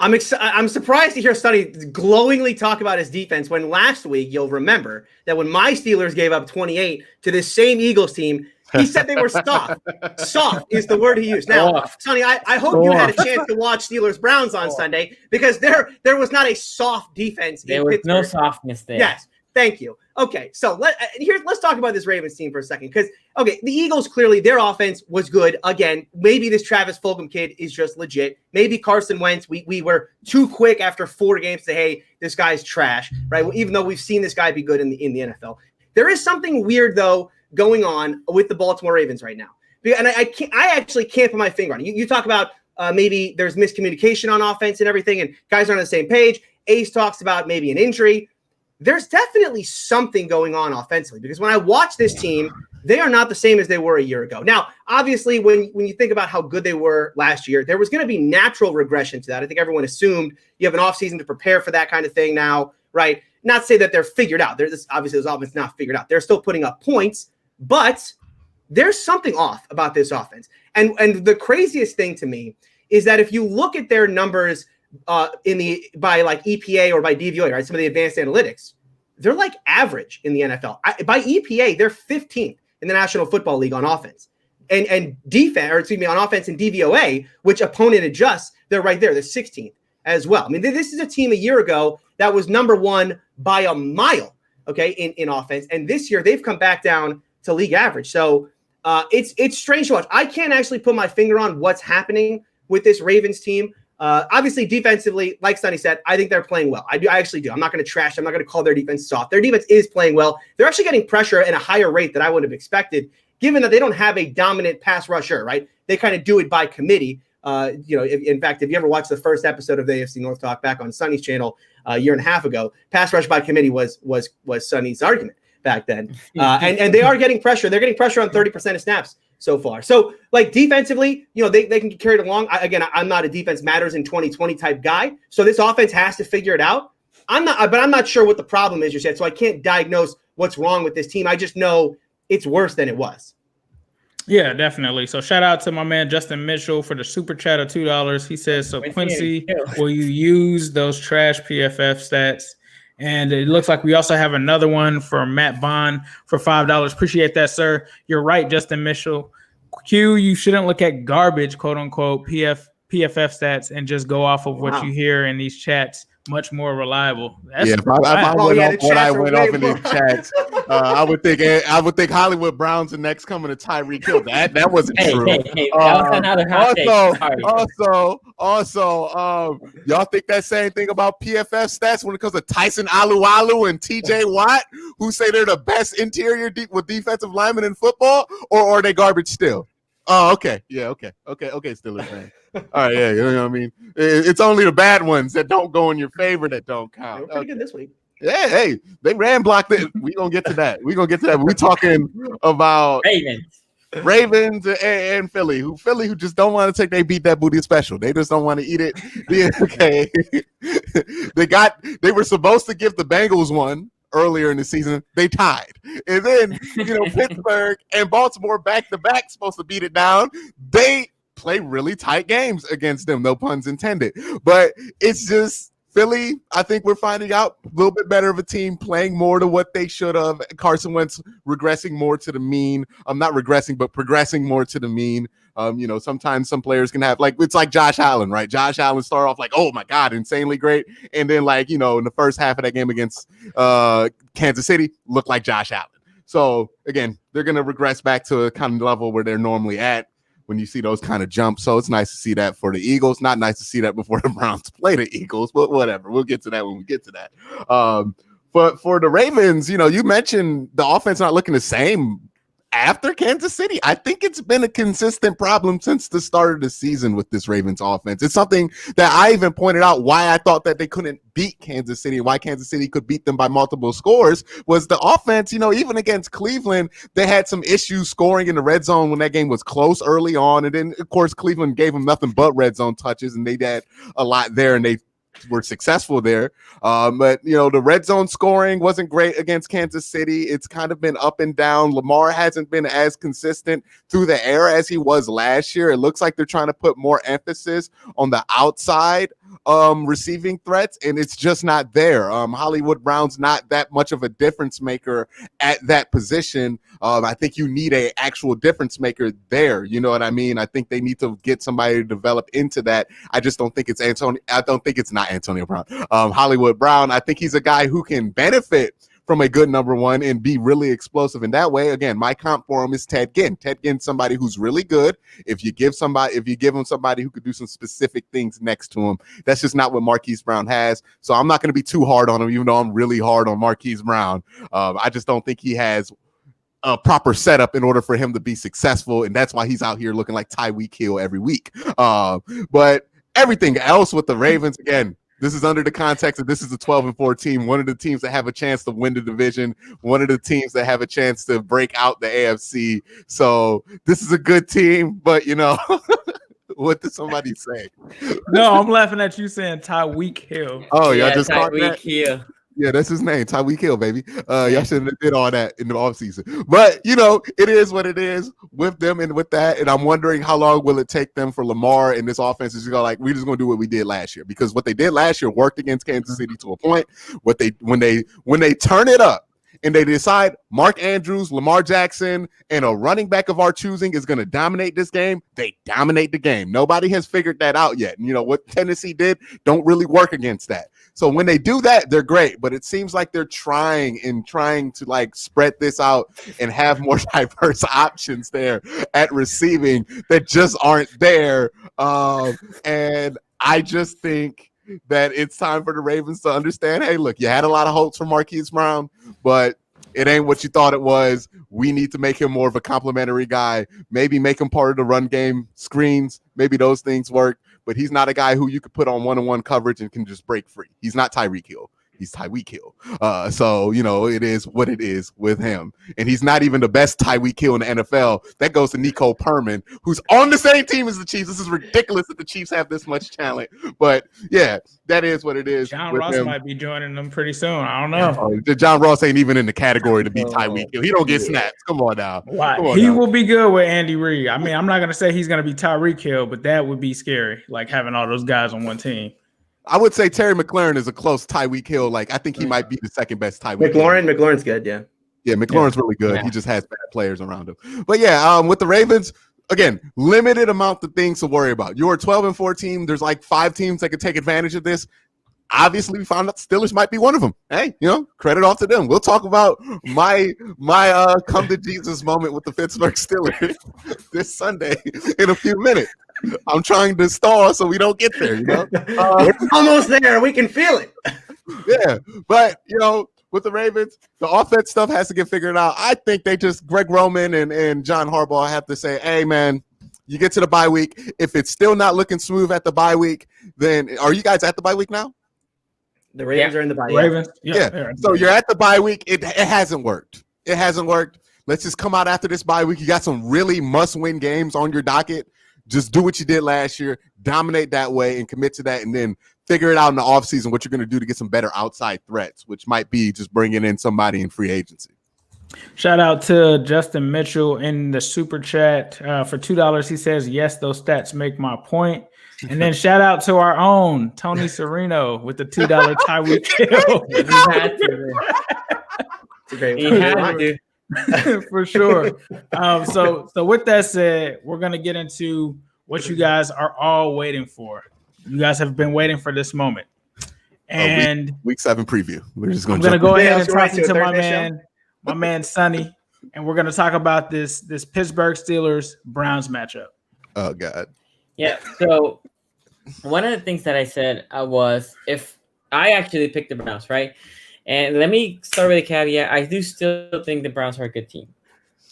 E: I'm surprised to hear Sonny glowingly talk about his defense when last week, you'll remember that when my Steelers gave up 28 to this same Eagles team, he said they were soft. Soft is the word he used. Now, Sonny, I hope you had a chance to watch Steelers-Browns on Sunday because there was not a soft defense in Pittsburgh.
C: There was no softness there.
E: Yes, thank you. Okay, so let's talk about this Ravens team for a second because, the Eagles, clearly their offense was good. Again, maybe this Travis Fulgham kid is just legit. Maybe Carson Wentz, we were too quick after 4 games to say, hey, this guy's trash, right? Even though we've seen this guy be good in the NFL. There is something weird, though, going on with the Baltimore Ravens right now. And I actually can't put my finger on it. You talk about maybe there's miscommunication on offense and everything, and guys aren't on the same page. Ace talks about maybe an injury. There's definitely something going on offensively, because when I watch this team, they are not the same as they were a year ago. Now, obviously, when you think about how good they were last year, there was going to be natural regression to that. I think everyone assumed you have an offseason to prepare for that kind of thing now, right? Not to say that they're figured out. Obviously, this offense is not figured out. They're still putting up points, but there's something off about this offense. And the craziest thing to me is that if you look at their numbers by like EPA or by DVOA, right, some of the advanced analytics, they're like average in the NFL. By EPA, they're 15th in the National Football League on offense. And defense, or excuse me, on offense and DVOA, which opponent adjusts, they're right there. They're 16th as well. I mean, this is a team a year ago that was number one by a mile, okay, in offense. And this year they've come back down to league average. So it's strange to watch. I can't actually put my finger on what's happening with this Ravens team. Obviously, defensively, like Sonny said, I think they're playing well. I actually do. I'm not going to trash. I'm not going to call their defense soft. Their defense is playing well. They're actually getting pressure at a higher rate than I would have expected, given that they don't have a dominant pass rusher, right? They kind of do it by committee. In fact, if you ever watched the first episode of the AFC North Talk back on Sonny's channel a year and a half ago, pass rush by committee was Sonny's argument back then. And they are getting pressure. They're getting pressure on 30% of snaps so far. So, like, defensively, they can get carried along. I'm not a defense matters in 2020 type guy. So this offense has to figure it out. I'm not sure what the problem is just yet. So I can't diagnose what's wrong with this team. I just know it's worse than it was.
B: Yeah, definitely. So shout out to my man Justin Mitchell for the super chat of $2. He says, so Quincy, will you use those trash PFF stats? And it looks like we also have another one for Matt Bond for $5. Appreciate that, sir. You're right, Justin Mitchell. Q, you shouldn't look at garbage, quote unquote, PFF stats and just go off of what you hear in these chats. Much more reliable. That's
D: if I went off in these chats, I would think Hollywood Brown's the next coming to Tyreek Hill. That wasn't true.
C: Hey, that was another hot take.
D: Also, y'all think that same thing about PFF stats when it comes to Tyson Alualu and TJ Watt, who say they're the best interior with defensive linemen in football, or are they garbage still? Oh, okay. Yeah, okay, Steelers fan. All right, yeah, you know what I mean? It's only the bad ones that don't go in your favor that don't count.
E: They were pretty good this week.
D: Yeah, hey, they ran blocked it. We're going to get to that. We're talking about Ravens and Philly, who just don't want to take they beat that booty special. They just don't want to eat it. Okay. They were supposed to give the Bengals one earlier in the season. They tied. And then, Pittsburgh and Baltimore back-to-back supposed to beat it down. They play really tight games against them, no puns intended. But it's just Philly, I think we're finding out a little bit better of a team, playing more to what they should have. Carson Wentz regressing more to the mean. Not regressing, but progressing more to the mean. Sometimes some players can have, it's like Josh Allen, right? Josh Allen started off like, oh my God, insanely great. And then in the first half of that game against Kansas City, looked like Josh Allen. So again, they're going to regress back to a kind of level where they're normally at when you see those kind of jumps. So it's nice to see that for the Eagles. Not nice to see that before the Browns play the Eagles, but whatever. We'll get to that when we get to that. But for the Ravens, you mentioned the offense not looking the same after Kansas City. I think it's been a consistent problem since the start of the season with this Ravens offense. It's something that I even pointed out why I thought that they couldn't beat Kansas City, why Kansas City could beat them by multiple scores, was the offense. Even against Cleveland, they had some issues scoring in the red zone when that game was close early on. And then, of course, Cleveland gave them nothing but red zone touches, and they had a lot there, and they were successful there. But the red zone scoring wasn't great against Kansas City. It's kind of been up and down. Lamar hasn't been as consistent through the air as he was last year. It looks like they're trying to put more emphasis on the outside receiving threats, and it's just not there. Hollywood Brown's not that much of a difference maker at that position. I think you need a actual difference maker there. You know what I mean? I think they need to get somebody to develop into that. I just don't think it's not Antonio Brown. Hollywood Brown, I think he's a guy who can benefit from a good number one and be really explosive in that way. Again, my comp for him is Ted Ginn. Ted Ginn's somebody who's really good. If you give him somebody who could do some specific things next to him, that's just not what Marquise Brown has. So I'm not going to be too hard on him, even though I'm really hard on Marquise Brown. I just don't think he has a proper setup in order for him to be successful, and that's why he's out here looking like Tyreek Hill every week. But everything else with the Ravens, again, this is under the context of this is a 12-4 team, one of the teams that have a chance to win the division, one of the teams that have a chance to break out the AFC. So this is a good team, but what did somebody say?
B: No, I'm laughing at you saying Tyreek Hill.
D: Oh, y'all just caught
C: Tyreek
D: that?
C: Hill.
D: Yeah, that's his name, Tyreek Hill, baby. Y'all shouldn't have did all that in the offseason. But, it is what it is with them and with that. And I'm wondering how long will it take them for Lamar and this offense is just we're just going to do what we did last year. Because what they did last year worked against Kansas City to a point. When they turn it up and they decide Mark Andrews, Lamar Jackson, and a running back of our choosing is going to dominate this game, they dominate the game. Nobody has figured that out yet. And what Tennessee did don't really work against that. So when they do that, they're great, but it seems like they're trying to spread this out and have more diverse options there at receiving that just aren't there. And I just think that it's time for the Ravens to understand, hey, look, you had a lot of hopes for Marquise Brown, but it ain't what you thought it was. We need to make him more of a complimentary guy, maybe make him part of the run game screens. Maybe those things work. But he's not a guy who you could put on one-on-one coverage and can just break free. He's not Tyreek Hill. He's Tyreek Hill. So, it is what it is with him. And he's not even the best Tyreek Hill in the NFL. That goes to Nico Perman, who's on the same team as the Chiefs. This is ridiculous that the Chiefs have this much talent. But, yeah, that is what it is.
B: John Ross might be joining them pretty soon. I don't know.
D: John Ross ain't even in the category to be Tyreek Hill. He don't get snaps. Come on now.
B: He will be good with Andy Reid. I mean, I'm not going to say he's going to be Tyreek Hill, but that would be scary, like having all those guys on one team.
D: I would say Terry McLaurin is a close Tyreek Hill. I think he might be the second best Tyreek Hill.
E: McLaurin's good, yeah.
D: Yeah, McLaurin's really good. Yeah. He just has bad players around him. But yeah, with the Ravens, again, limited amount of things to worry about. You're a 12-4 team. There's 5 teams that could take advantage of this. Obviously, we found out the Steelers might be one of them. Hey, credit off to them. We'll talk about my come to Jesus moment with the Pittsburgh Steelers this Sunday in a few minutes. I'm trying to stall so we don't get there.
E: We're almost there. We can feel it.
D: Yeah, but with the Ravens, the offense stuff has to get figured out. I think they just Greg Roman and John Harbaugh have to say, "Hey, man, you get to the bye week. If it's still not looking smooth at the bye week, then are you guys at the bye week now?"
E: The Ravens are in the bye.
B: Ravens,
D: yeah. So you're at the bye week. It hasn't worked. It hasn't worked. Let's just come out after this bye week. You got some really must-win games on your docket. Just do what you did last year, dominate that way, and commit to that, and then figure it out in the offseason what you're going to do to get some better outside threats, which might be just bringing in somebody in free agency.
B: Shout out to Justin Mitchell in the super chat for $2. He says, yes, those stats make my point. And then shout out to our own Tony Serino with the $2 Tyreek Hill.
C: He had to.
B: For sure. So with that said, we're going to get into what you guys are all waiting for. You guys have been waiting for this moment. And
D: week 7 preview. We're just going
B: to go ahead and talk to my man Sonny, and we're going to talk about this Pittsburgh Steelers Browns matchup.
D: Oh God.
C: Yeah. So one of the things that I said was if I actually picked the Browns, right? And let me start with a caveat. I do still think the Browns are a good team.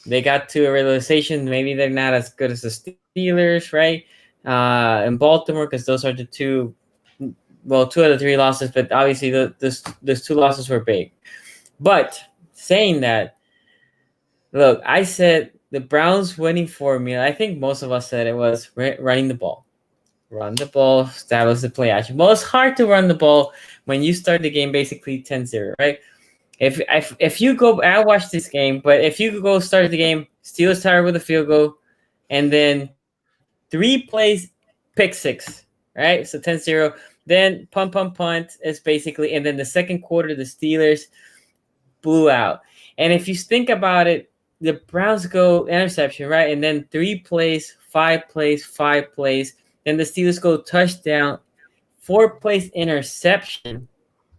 C: They got to a realization maybe they're not as good as the Steelers, right? In Baltimore, because those are the two of the 3 losses, but obviously those 2 losses were big. But saying that, look, I said the Browns winning formula, I think most of us said it was running the ball. Run the ball, establish the play action. Well, it's hard to run the ball when you start the game basically 10-0, right? If you go, I watched this game, but if you go start the game, Steelers tired with a field goal, and then 3 plays, pick 6, right? So 10-0. Then punt is basically, and then the second quarter, the Steelers blew out. And if you think about it, the Browns go interception, right? And then 3 plays, 5 plays. Then the Steelers go touchdown, 4 plays interception,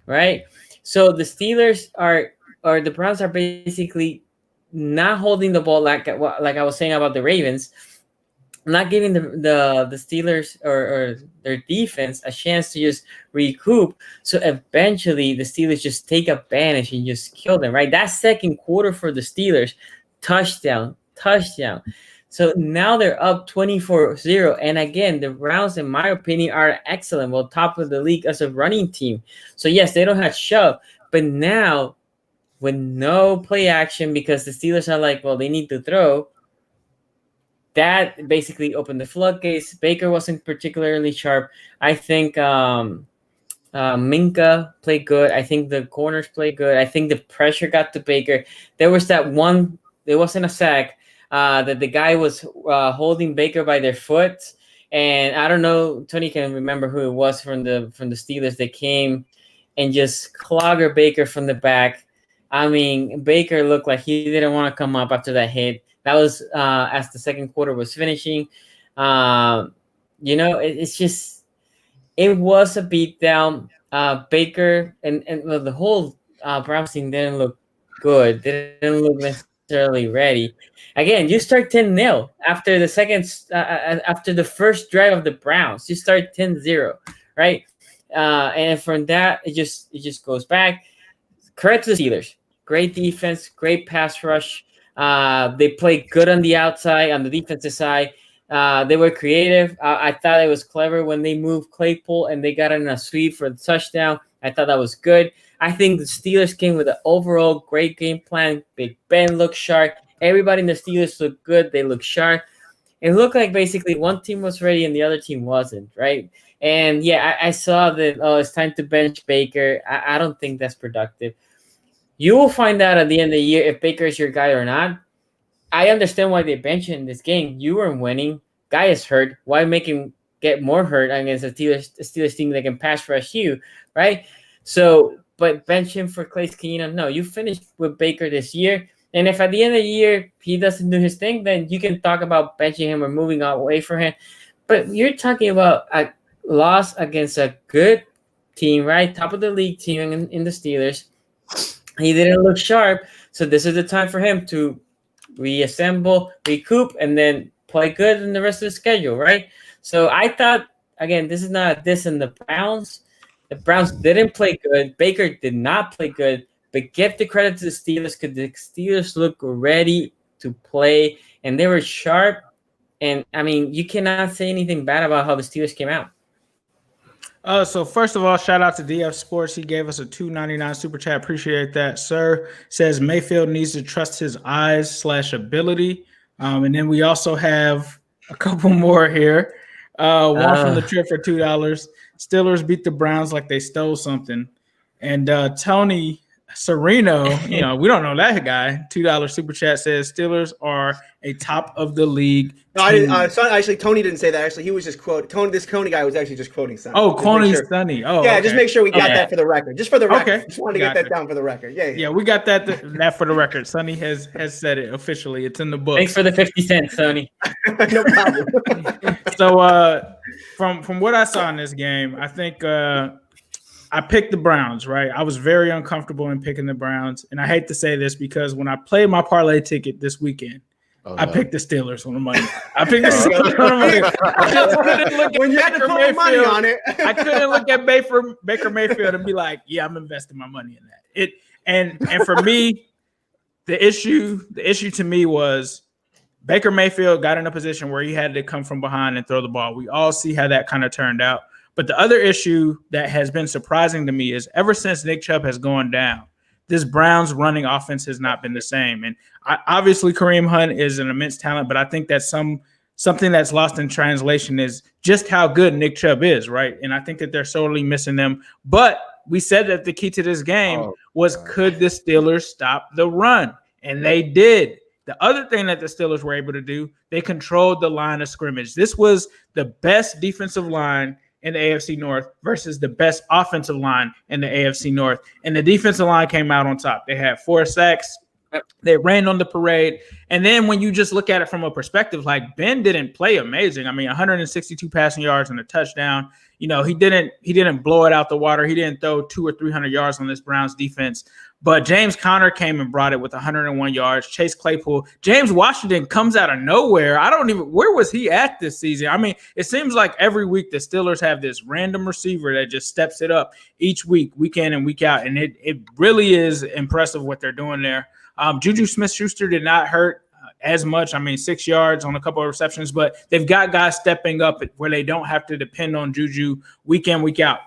C: right? So the Steelers or the Browns are basically not holding the ball like I was saying about the Ravens, not giving the Steelers or their defense a chance to just recoup. So eventually the Steelers just take advantage and just kill them, right? That second quarter for the Steelers, touchdown. So now they're up 24-0. And again, the Browns, in my opinion, are excellent. Well, top of the league as a running team. So yes, they don't have shove, but now with no play action because the Steelers are like, well, they need to throw. That basically opened the floodgates. Baker wasn't particularly sharp. I think Minka played good. I think the corners played good. I think the pressure got to Baker. There was that one. It wasn't a sack. That the guy was holding Baker by their foot, and I don't know. Tony can remember who it was from the Steelers. They came and just clogger Baker from the back. I mean, Baker looked like he didn't want to come up after that hit. That was as the second quarter was finishing. It's just, it was a beatdown. Baker and the whole Browns team didn't look good. They didn't look necessarily ready. Again, you start 10-0 after after the first drive of the Browns. You start 10-0, right? And from that, it just goes back. Credit to the Steelers. Great defense, great pass rush. They played good on the outside, on the defensive side. They were creative. I thought it was clever when they moved Claypool and they got in a sweep for the touchdown. I thought that was good. I think the Steelers came with an overall great game plan. Big Ben looked sharp. Everybody in the Steelers looked good. They looked sharp. It looked like basically one team was ready and the other team wasn't, right? And yeah, I saw that, it's time to bench Baker. I don't think that's productive. You will find out at the end of the year if Baker is your guy or not. I understand why they bench him in this game. You weren't winning. Guy is hurt. Why make him get more hurt against a Steelers team that can pass rush you, right? So, but bench him for Case Keenum. No, you finished with Baker this year. And if at the end of the year he doesn't do his thing, then you can talk about benching him or moving away from him. But you're talking about a loss against a good team, right? Top of the league team in the Steelers. He didn't look sharp. So this is the time for him to reassemble, recoup, and then play good in the rest of the schedule, right? So I thought, again, this is not a diss in the Browns. The Browns didn't play good. Baker did not play good. But give the credit to the Steelers because the Steelers look ready to play, and they were sharp. And, I mean, you cannot say anything bad about how the Steelers came out.
B: So first of all, shout out to DF Sports. He gave us a $2.99 super chat. Appreciate that, sir. Says Mayfield needs to trust his eyes/ability. And then we also have a couple more here. One from the trip for $2. Steelers beat the Browns like they stole something. And Tony Sereno, we don't know that guy. $2 super chat says Steelers are a top of the league.
E: No, I didn't. Actually, Tony didn't say that. Actually, he was just quoting. This Coney guy was actually just quoting Sonny.
B: Oh, quoting Sonny. Oh,
E: yeah.
B: okay.
E: Just make sure we got that for the record. Just for the record.
B: Okay.
E: Just wanted to get that down for the record. Yeah.
B: We got that for the record. Sonny has said it officially. It's in the book.
C: Thanks for the 50 cents, Sonny.
E: No problem.
B: So, from what I saw in this game, I think I picked the Browns, right? I was very uncomfortable in picking the Browns. And I hate to say this because when I played my parlay ticket this weekend, I picked the Steelers on the money. I picked the Steelers on the money. I just couldn't look
E: when you had to put money on it.
B: I couldn't look at Baker Mayfield and be like, yeah, I'm investing my money in that. And for me, the issue to me was Baker Mayfield got in a position where he had to come from behind and throw the ball. We all see how that kind of turned out. But the other issue that has been surprising to me is ever since Nick Chubb has gone down, this Browns running offense has not been the same. And obviously Kareem Hunt is an immense talent, but I think that something that's lost in translation is just how good Nick Chubb is, right? And I think that they're sorely missing them. But we said that the key to this game was could the Steelers stop the run? And they did. The other thing that the Steelers were able to do, they controlled the line of scrimmage. This was the best defensive line in the AFC North versus the best offensive line in the AFC North. And the defensive line came out on top. They had 4 sacks. They ran on the parade. And then when you just look at it from a perspective, like Ben didn't play amazing. I mean, 162 passing yards and a touchdown. He didn't blow it out the water. He didn't throw 200 or 300 yards on this Browns defense. But James Conner came and brought it with 101 yards. Chase Claypool. James Washington comes out of nowhere. Where was he at this season? I mean, it seems like every week the Steelers have this random receiver that just steps it up each week in and week out. And it really is impressive what they're doing there. Juju Smith-Schuster did not hurt as much. I mean, 6 yards on a couple of receptions, but they've got guys stepping up where they don't have to depend on Juju week in, week out.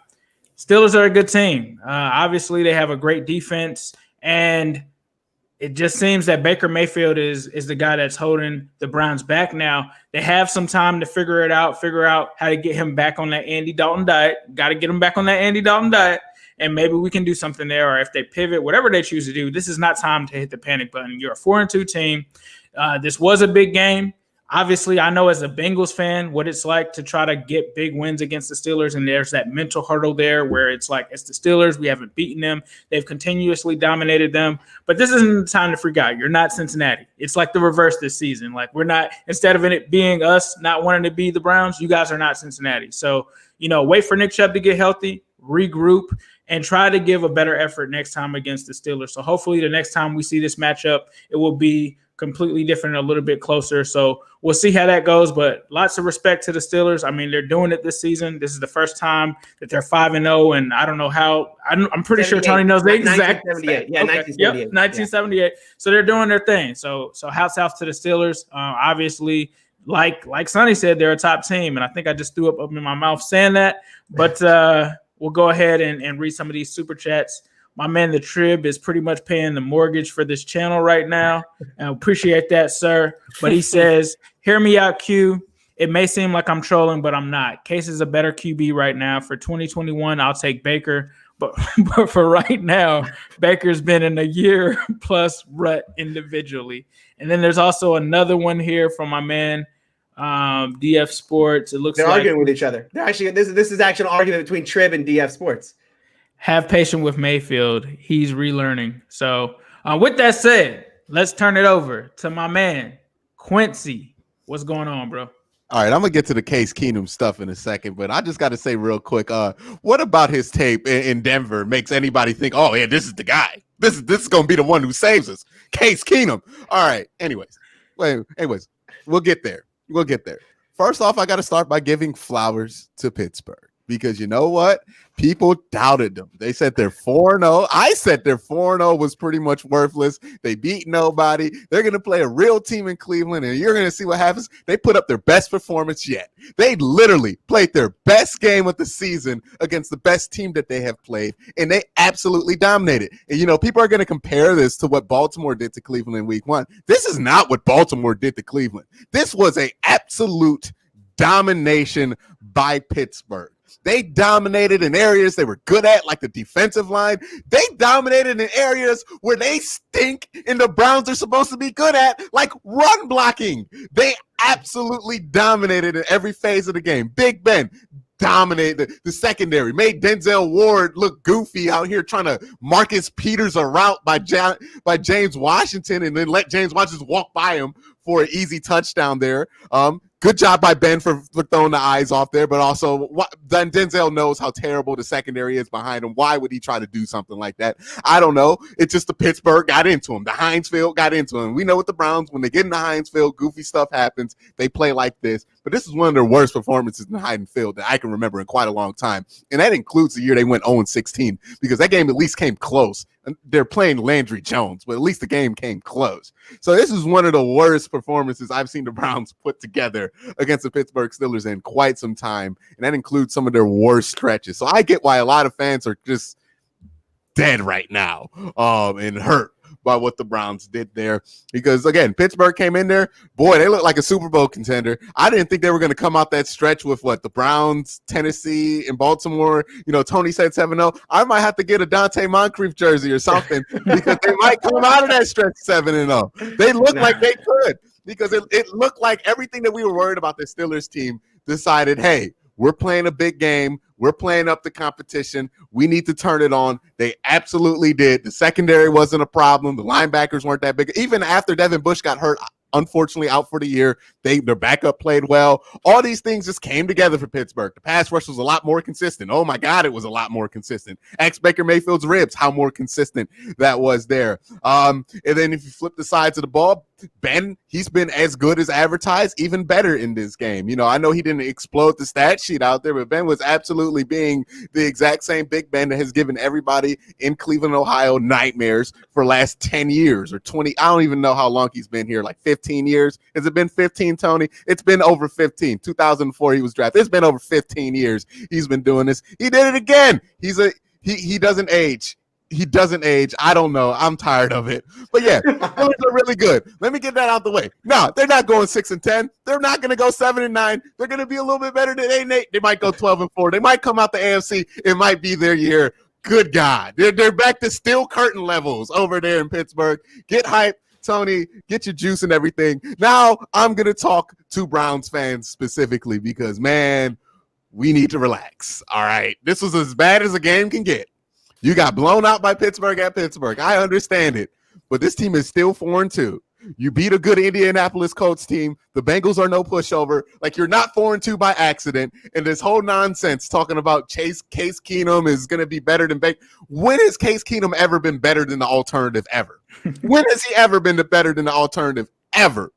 B: Steelers are a good team. Obviously, they have a great defense, and it just seems that Baker Mayfield is the guy that's holding the Browns back now. They have some time to figure out how to get him back on that Andy Dalton diet. Got to get him back on that Andy Dalton diet, and maybe we can do something there. Or if they pivot, whatever they choose to do, this is not time to hit the panic button. You're a 4-2 team. This was a big game. Obviously, I know as a Bengals fan what it's like to try to get big wins against the Steelers, and there's that mental hurdle there where it's like, it's the Steelers. We haven't beaten them. They've continuously dominated them. But this isn't the time to freak out. You're not Cincinnati. It's like the reverse this season. Like, we're not – instead of it being us not wanting to be the Browns, you guys are not Cincinnati. So, wait for Nick Chubb to get healthy, regroup, and try to give a better effort next time against the Steelers. So hopefully the next time we see this matchup, it will be completely different, a little bit closer. So we'll see how that goes, but lots of respect to the Steelers. I mean, they're doing it this season. This is the first time that they're 5-0, and I don't know how. I'm pretty sure Tony knows the exact.
E: 1978. Yeah,
B: okay.
E: 1978.
B: Yep, 1978. Yeah. So they're doing their thing. So hats off to the Steelers. Obviously, like Sonny said, they're a top team, and I think I just threw up in my mouth saying that. But we'll go ahead and read some of these super chats. My man, the Trib, is pretty much paying the mortgage for this channel right now. I appreciate that, sir. But he says, hear me out, Q. It may seem like I'm trolling, but I'm not. Case is a better QB right now. For 2021, I'll take Baker. But for right now, Baker's been in a year-plus rut individually. And then there's also another one here from my man, DF Sports. It looks
E: they're
B: like
E: arguing with each other. They're actually this is actually an argument between Trib and DF Sports.
B: Have patience with Mayfield. He's relearning. So with that said, let's turn it over to my man, Quincy. What's going on, bro?
D: All right, I'm going to get to the Case Keenum stuff in a second, but I just got to say real quick, what about his tape in Denver makes anybody think, oh, yeah, this is the guy. This is going to be the one who saves us. Case Keenum. All right, anyways, we'll get there. First off, I got to start by giving flowers to Pittsburgh. Because you know what? People doubted them. They said they're 4-0. I said their 4-0 was pretty much worthless. They beat nobody. They're going to play a real team in Cleveland, and you're going to see what happens. They put up their best performance yet. They literally played their best game of the season against the best team that they have played, and they absolutely dominated. And, people are going to compare this to what Baltimore did to Cleveland in week 1. This is not what Baltimore did to Cleveland. This was an absolute domination by Pittsburgh. They dominated in areas they were good at, like the defensive line. They dominated in areas where they stink and the Browns are supposed to be good at, like run blocking. They absolutely dominated in every phase of the game. Big Ben dominated the secondary, made Denzel Ward look goofy out here trying to Marcus Peters a route by James Washington and then let James Washington walk by him for an easy touchdown there. Good job by Ben for throwing the eyes off there, but also then Denzel knows how terrible the secondary is behind him. Why would he try to do something like that? I don't know. It's just the Pittsburgh got into him. The Heinz Field got into him. We know what the Browns, when they get in the Heinz Field, goofy stuff happens. They play like this. But this is one of their worst performances in the Heinz Field that I can remember in quite a long time. And that includes the year they went 0-16 because that game at least came close. They're playing Landry Jones, but at least the game came close. So this is one of the worst performances I've seen the Browns put together against the Pittsburgh Steelers in quite some time, and that includes some of their worst stretches. So I get why a lot of fans are just dead right now and hurt by what the Browns did there because, again, Pittsburgh came in there. Boy, they look like a Super Bowl contender. I didn't think they were going to come out that stretch with the Browns, Tennessee, and Baltimore. Tony said 7-0. I might have to get a Dante Moncrief jersey or something because they might come out of that stretch 7-0. They look like they could because it looked like everything that we were worried about the Steelers team decided, hey, we're playing a big game. We're playing up the competition. We need to turn it on. They absolutely did. The secondary wasn't a problem. The linebackers weren't that big. Even after Devin Bush got hurt, unfortunately out for the year. Their backup played well. All these things just came together for Pittsburgh. The pass rush was a lot more consistent. Oh my God, it was a lot more consistent. Baker Mayfield's ribs, how more consistent that was there. And then if you flip the sides of the ball, Ben, he's been as good as advertised, even better in this game. You know, I know he didn't explode the stat sheet out there, but Ben was absolutely being the exact same Big Ben that has given everybody in Cleveland, Ohio nightmares for the last 10 years or 20. I don't even know how long he's been here, like 15 years. Has it been 15, Tony? It's been over 15. 2004, he was drafted. It's been over 15 years he's been doing this. He did it again. He doesn't age. He doesn't age. I don't know. I'm tired of it. But yeah, Steelers are really good. Let me get that out the way. No, they're not going 6-10. They're not going to go 7-9. They're going to be a little bit better than 8-8. They might go 12-4. They might come out the AFC. It might be their year. Good God. They're back to steel curtain levels over there in Pittsburgh. Get hyped. Tony, get your juice and everything. Now I'm going to talk to Browns fans specifically because, man, we need to relax. All right. This was as bad as a game can get. You got blown out by Pittsburgh at Pittsburgh. I understand it, but this team is still 4-2. You beat a good Indianapolis Colts team. The Bengals are no pushover. Like, you're not 4-2 by accident. And this whole nonsense talking about Case Keenum is going to be better than Baker. When has Case Keenum ever been better than the alternative ever? When has he ever been better than the alternative ever?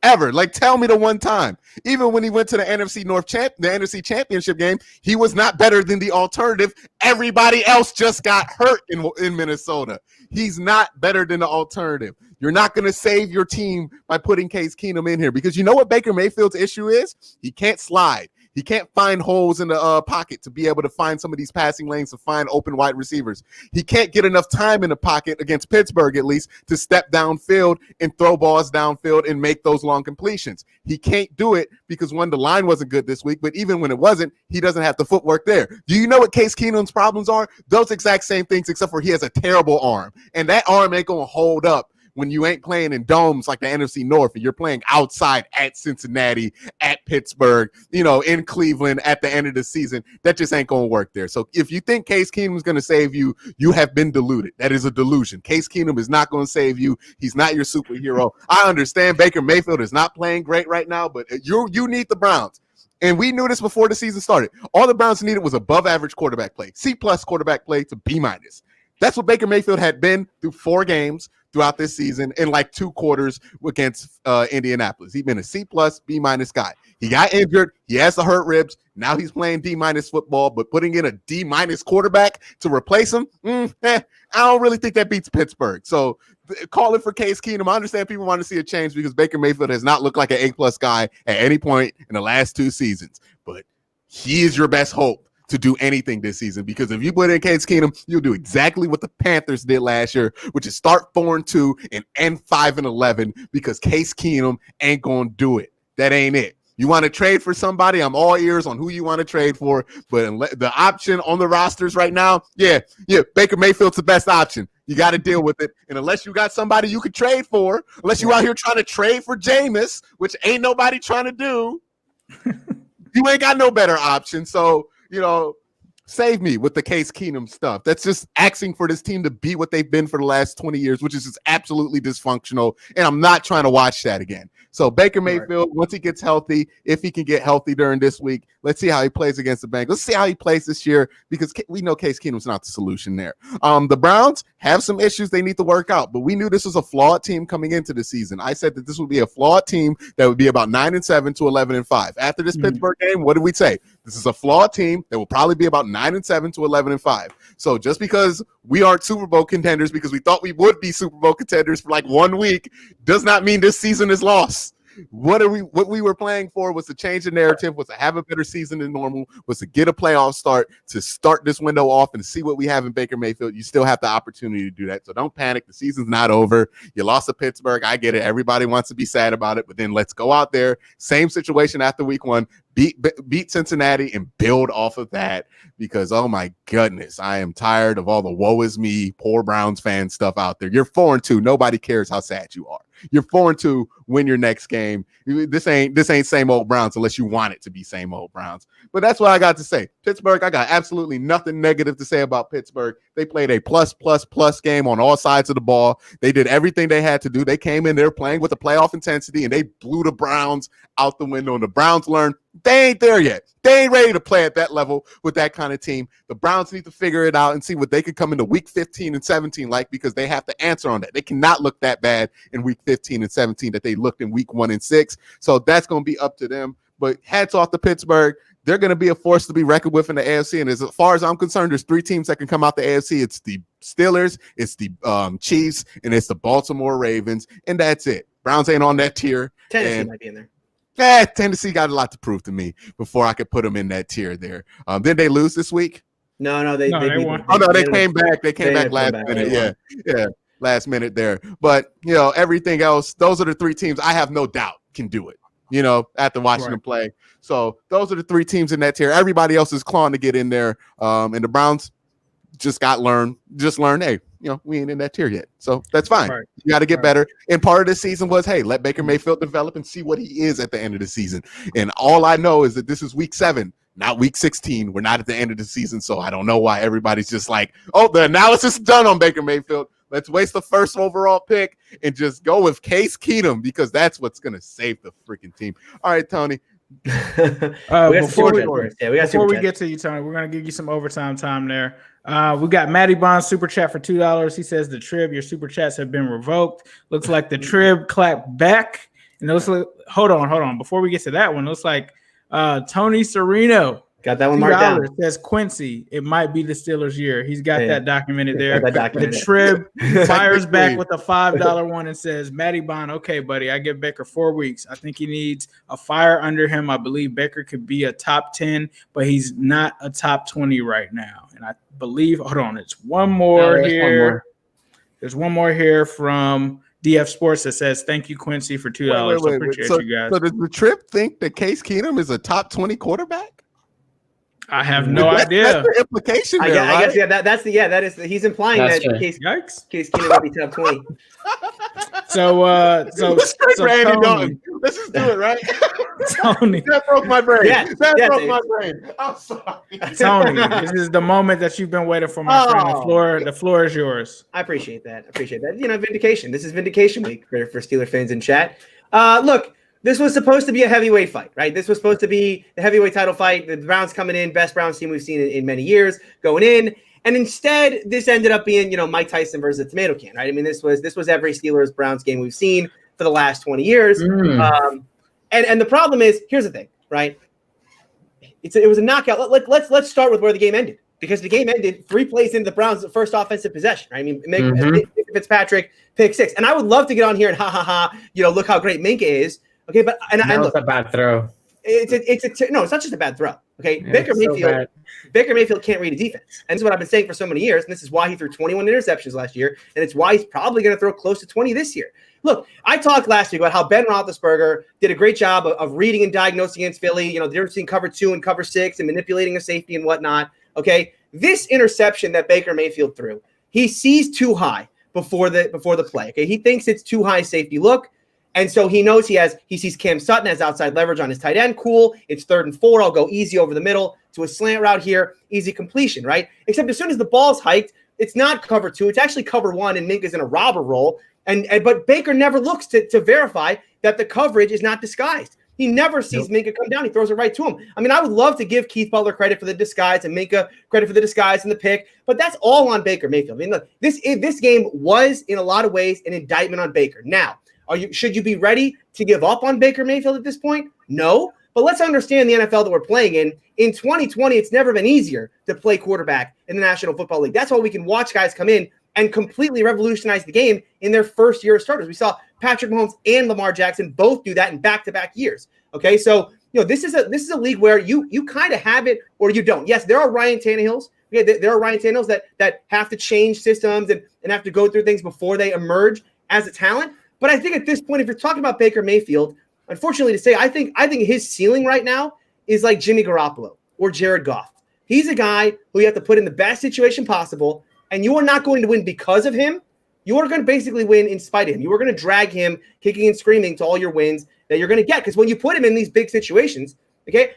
D: Ever. Like, tell me the one time. Even when he went to the NFC NFC Championship game, he was not better than the alternative. Everybody else just got hurt in Minnesota. He's not better than the alternative. You're not going to save your team by putting Case Keenum in here because you know what Baker Mayfield's issue is? He can't slide. He can't find holes in the pocket to be able to find some of these passing lanes to find open wide receivers. He can't get enough time in the pocket against Pittsburgh, at least, to step downfield and throw balls downfield and make those long completions. He can't do it because, one, the line wasn't good this week, but even when it wasn't, he doesn't have the footwork there. Do you know what Case Keenum's problems are? Those exact same things, except for he has a terrible arm, and that arm ain't going to hold up when you ain't playing in domes like the NFC North and you're playing outside at Cincinnati, at Pittsburgh, in Cleveland at the end of the season. That just ain't going to work there. So if you think Case Keenum is going to save you, you have been deluded. That is a delusion. Case Keenum is not going to save you. He's not your superhero. I understand Baker Mayfield is not playing great right now, but you need the Browns. And we knew this before the season started. All the Browns needed was above average quarterback play, C+ quarterback play to B-. That's what Baker Mayfield had been through 4 games throughout this season in like 2 quarters against Indianapolis. He's been a C+, B- guy. He got injured. He has the hurt ribs. Now he's playing D- football, but putting in a D- quarterback to replace him, I don't really think that beats Pittsburgh. So call it for Case Keenum. I understand people want to see a change because Baker Mayfield has not looked like an A+ guy at any point in the last 2 seasons, but he is your best hope to do anything this season, because if you put in Case Keenum, you'll do exactly what the Panthers did last year, which is start 4-2 and end 5-11, because Case Keenum ain't gonna do it. That ain't it. You want to trade for somebody? I'm all ears on who you want to trade for, but the option on the rosters right now, yeah, Baker Mayfield's the best option. You got to deal with it, and unless you got somebody you could trade for, unless you out here trying to trade for Jameis, which ain't nobody trying to do, you ain't got no better option. So, save me with the Case Keenum stuff. That's just asking for this team to be what they've been for the last 20 years, which is just absolutely dysfunctional. And I'm not trying to watch that again. So Baker Mayfield, once he gets healthy, if he can get healthy during this week, let's see how he plays against the Bengals. Let's see how he plays this year, because we know Case Keenum's not the solution there. The Browns have some issues they need to work out, but we knew this was a flawed team coming into the season. I said that this would be a flawed team that would be about 9-7 to 11-5. After this Pittsburgh game, what did we say? This is a flawed team that will probably be about 9-7 to 11-5. So just because we aren't Super Bowl contenders because we thought we would be Super Bowl contenders for like 1 week does not mean this season is lost. What we were playing for was to change the narrative, was to have a better season than normal, was to get a playoff start, to start this window off and see what we have in Baker Mayfield. You still have the opportunity to do that. So don't panic. The season's not over. You lost to Pittsburgh. I get it. Everybody wants to be sad about it, but then let's go out there. Same situation after week 1. Beat Cincinnati and build off of that, because, oh my goodness, I am tired of all the woe is me, poor Browns fan stuff out there. You're 4-2. Nobody cares how sad you are. You're 4-2. Win your next game. This ain't same old Browns unless you want it to be same old Browns. But that's what I got to say. Pittsburgh, I got absolutely nothing negative to say about Pittsburgh. They played a plus game on all sides of the ball. They did everything they had to do. They came in there playing with a playoff intensity, and they blew the Browns out the window. And the Browns learned they ain't there yet. They ain't ready to play at that level with that kind of team. The Browns need to figure it out and see what they could come into week 15 and 17 like, because they have to answer on that. They cannot look that bad in week 15 and 17 that they looked in week 1 and 6. So that's going to be up to them. But hats off to Pittsburgh. They're going to be a force to be reckoned with in the AFC. And as far as I'm concerned, there's 3 teams that can come out the AFC. It's the Steelers, it's the Chiefs, and it's the Baltimore Ravens. And that's it. Browns ain't on that tier.
E: Tennessee might be in there.
D: Tennessee got a lot to prove to me before I could put them in that tier there. Did they lose this week?
E: No, they
B: won.
D: They came back. They came back last minute. Yeah, last minute there. But, everything else, those are the 3 teams I have no doubt can do it, after watching them play. So those are the 3 teams in that tier. Everybody else is clawing to get in there. And the Browns just learned, hey, we ain't in that tier yet. So that's fine. Right. You got to get better. And part of the season was, hey, let Baker Mayfield develop and see what he is at the end of the season. And all I know is that this is week 7, not week 16. We're not at the end of the season. So I don't know why everybody's just like, oh, the analysis is done on Baker Mayfield. Let's waste the first overall pick and just go with Case Keenum, because that's what's going to save the freaking team. All right, Tony.
B: Before we get to you, Tony, we're going to give you some overtime time there. We got Matty Bond super chat for $2. He says, the Trib, your super chats have been revoked. Looks like the Trib clapped back. And hold on. Before we get to that one, looks like Tony Sereno
E: got that one marked down.
B: Says Quincy, it might be the Steelers' year. He's got that documented there.
E: The
B: Trib fires back with a $5 one and says, Matty Bond, okay, buddy, I give Baker 4 weeks. I think he needs a fire under him. I believe Baker could be a top 10, but he's not a top 20 right now. And I believe, hold on, it's one more here. There's one more here from DF Sports that says, thank you, Quincy, for $2.
D: Wait.
B: Appreciate you guys.
D: So does the Trib think that Case Keenum is a top 20 quarterback?
B: I have no idea.
D: That's the implication there,
E: I guess he's implying that Case Keenum will be top 20.
B: So
D: Randy Dalton. Let's just do it, right?
B: Tony.
D: That broke my brain. That broke my brain. I'm sorry.
B: Tony, this is the moment that you've been waiting for, my friend. The floor is yours.
E: I appreciate that. Vindication. This is vindication week for Steeler fans in chat. Look, this was supposed to be a heavyweight fight, right? This was supposed to be the heavyweight title fight. The Browns coming in, best Browns team we've seen in many years, going in. And instead, this ended up being, Mike Tyson versus a tomato can, right? I mean, this was every Steelers-Browns game we've seen for the last 20 years. And the problem is, here's the thing, right? It was a knockout. Let's start with where the game ended, because the game ended 3 plays into the Browns' first offensive possession, right? I mean, Fitzpatrick pick 6. And I would love to get on here and look how great Minka is. Okay, but
C: it's a bad throw.
E: No, it's not just a bad throw. Okay, yeah, Baker Mayfield can't read a defense, and this is what I've been saying for so many years. And this is why he threw 21 interceptions last year, and it's why he's probably going to throw close to 20 this year. Look, I talked last week about how Ben Roethlisberger did a great job of reading and diagnosing against Philly. The difference between cover 2 and cover 6, and manipulating a safety and whatnot. Okay, this interception that Baker Mayfield threw, he sees too high before the play. Okay, he thinks it's too high safety look. And so he knows he sees Cam Sutton has outside leverage on his tight end. Cool. It's 3rd and 4. I'll go easy over the middle to a slant route here. Easy completion, right? Except as soon as the ball's hiked, it's not cover 2. It's actually cover 1, and Minka's in a robber roll. But Baker never looks to verify that the coverage is not disguised. He never sees Minka come down. He throws it right to him. I mean, I would love to give Keith Butler credit for the disguise and Minka credit for the disguise and the pick, but that's all on Baker Mayfield. I mean, look, this game was in a lot of ways an indictment on Baker. Now, should you be ready to give up on Baker Mayfield at this point? No. But let's understand the NFL that we're playing in. In 2020, it's never been easier to play quarterback in the National Football League. That's why we can watch guys come in and completely revolutionize the game in their first year as starters. We saw Patrick Mahomes and Lamar Jackson both do that in back-to-back years. Okay, so this is a league where you kind of have it or you don't. Yes, there are Ryan Tannehills. Okay, there are Ryan Tannehills that have to change systems and have to go through things before they emerge as a talent. But I think at this point, if you're talking about Baker Mayfield, unfortunately to say, I think his ceiling right now is like Jimmy Garoppolo or Jared Goff. He's a guy who you have to put in the best situation possible, and you are not going to win because of him. you are going to basically win in spite of him. You are going to drag him kicking and screaming to all your wins that you're going to get. Because when you put him in these big situations, okay,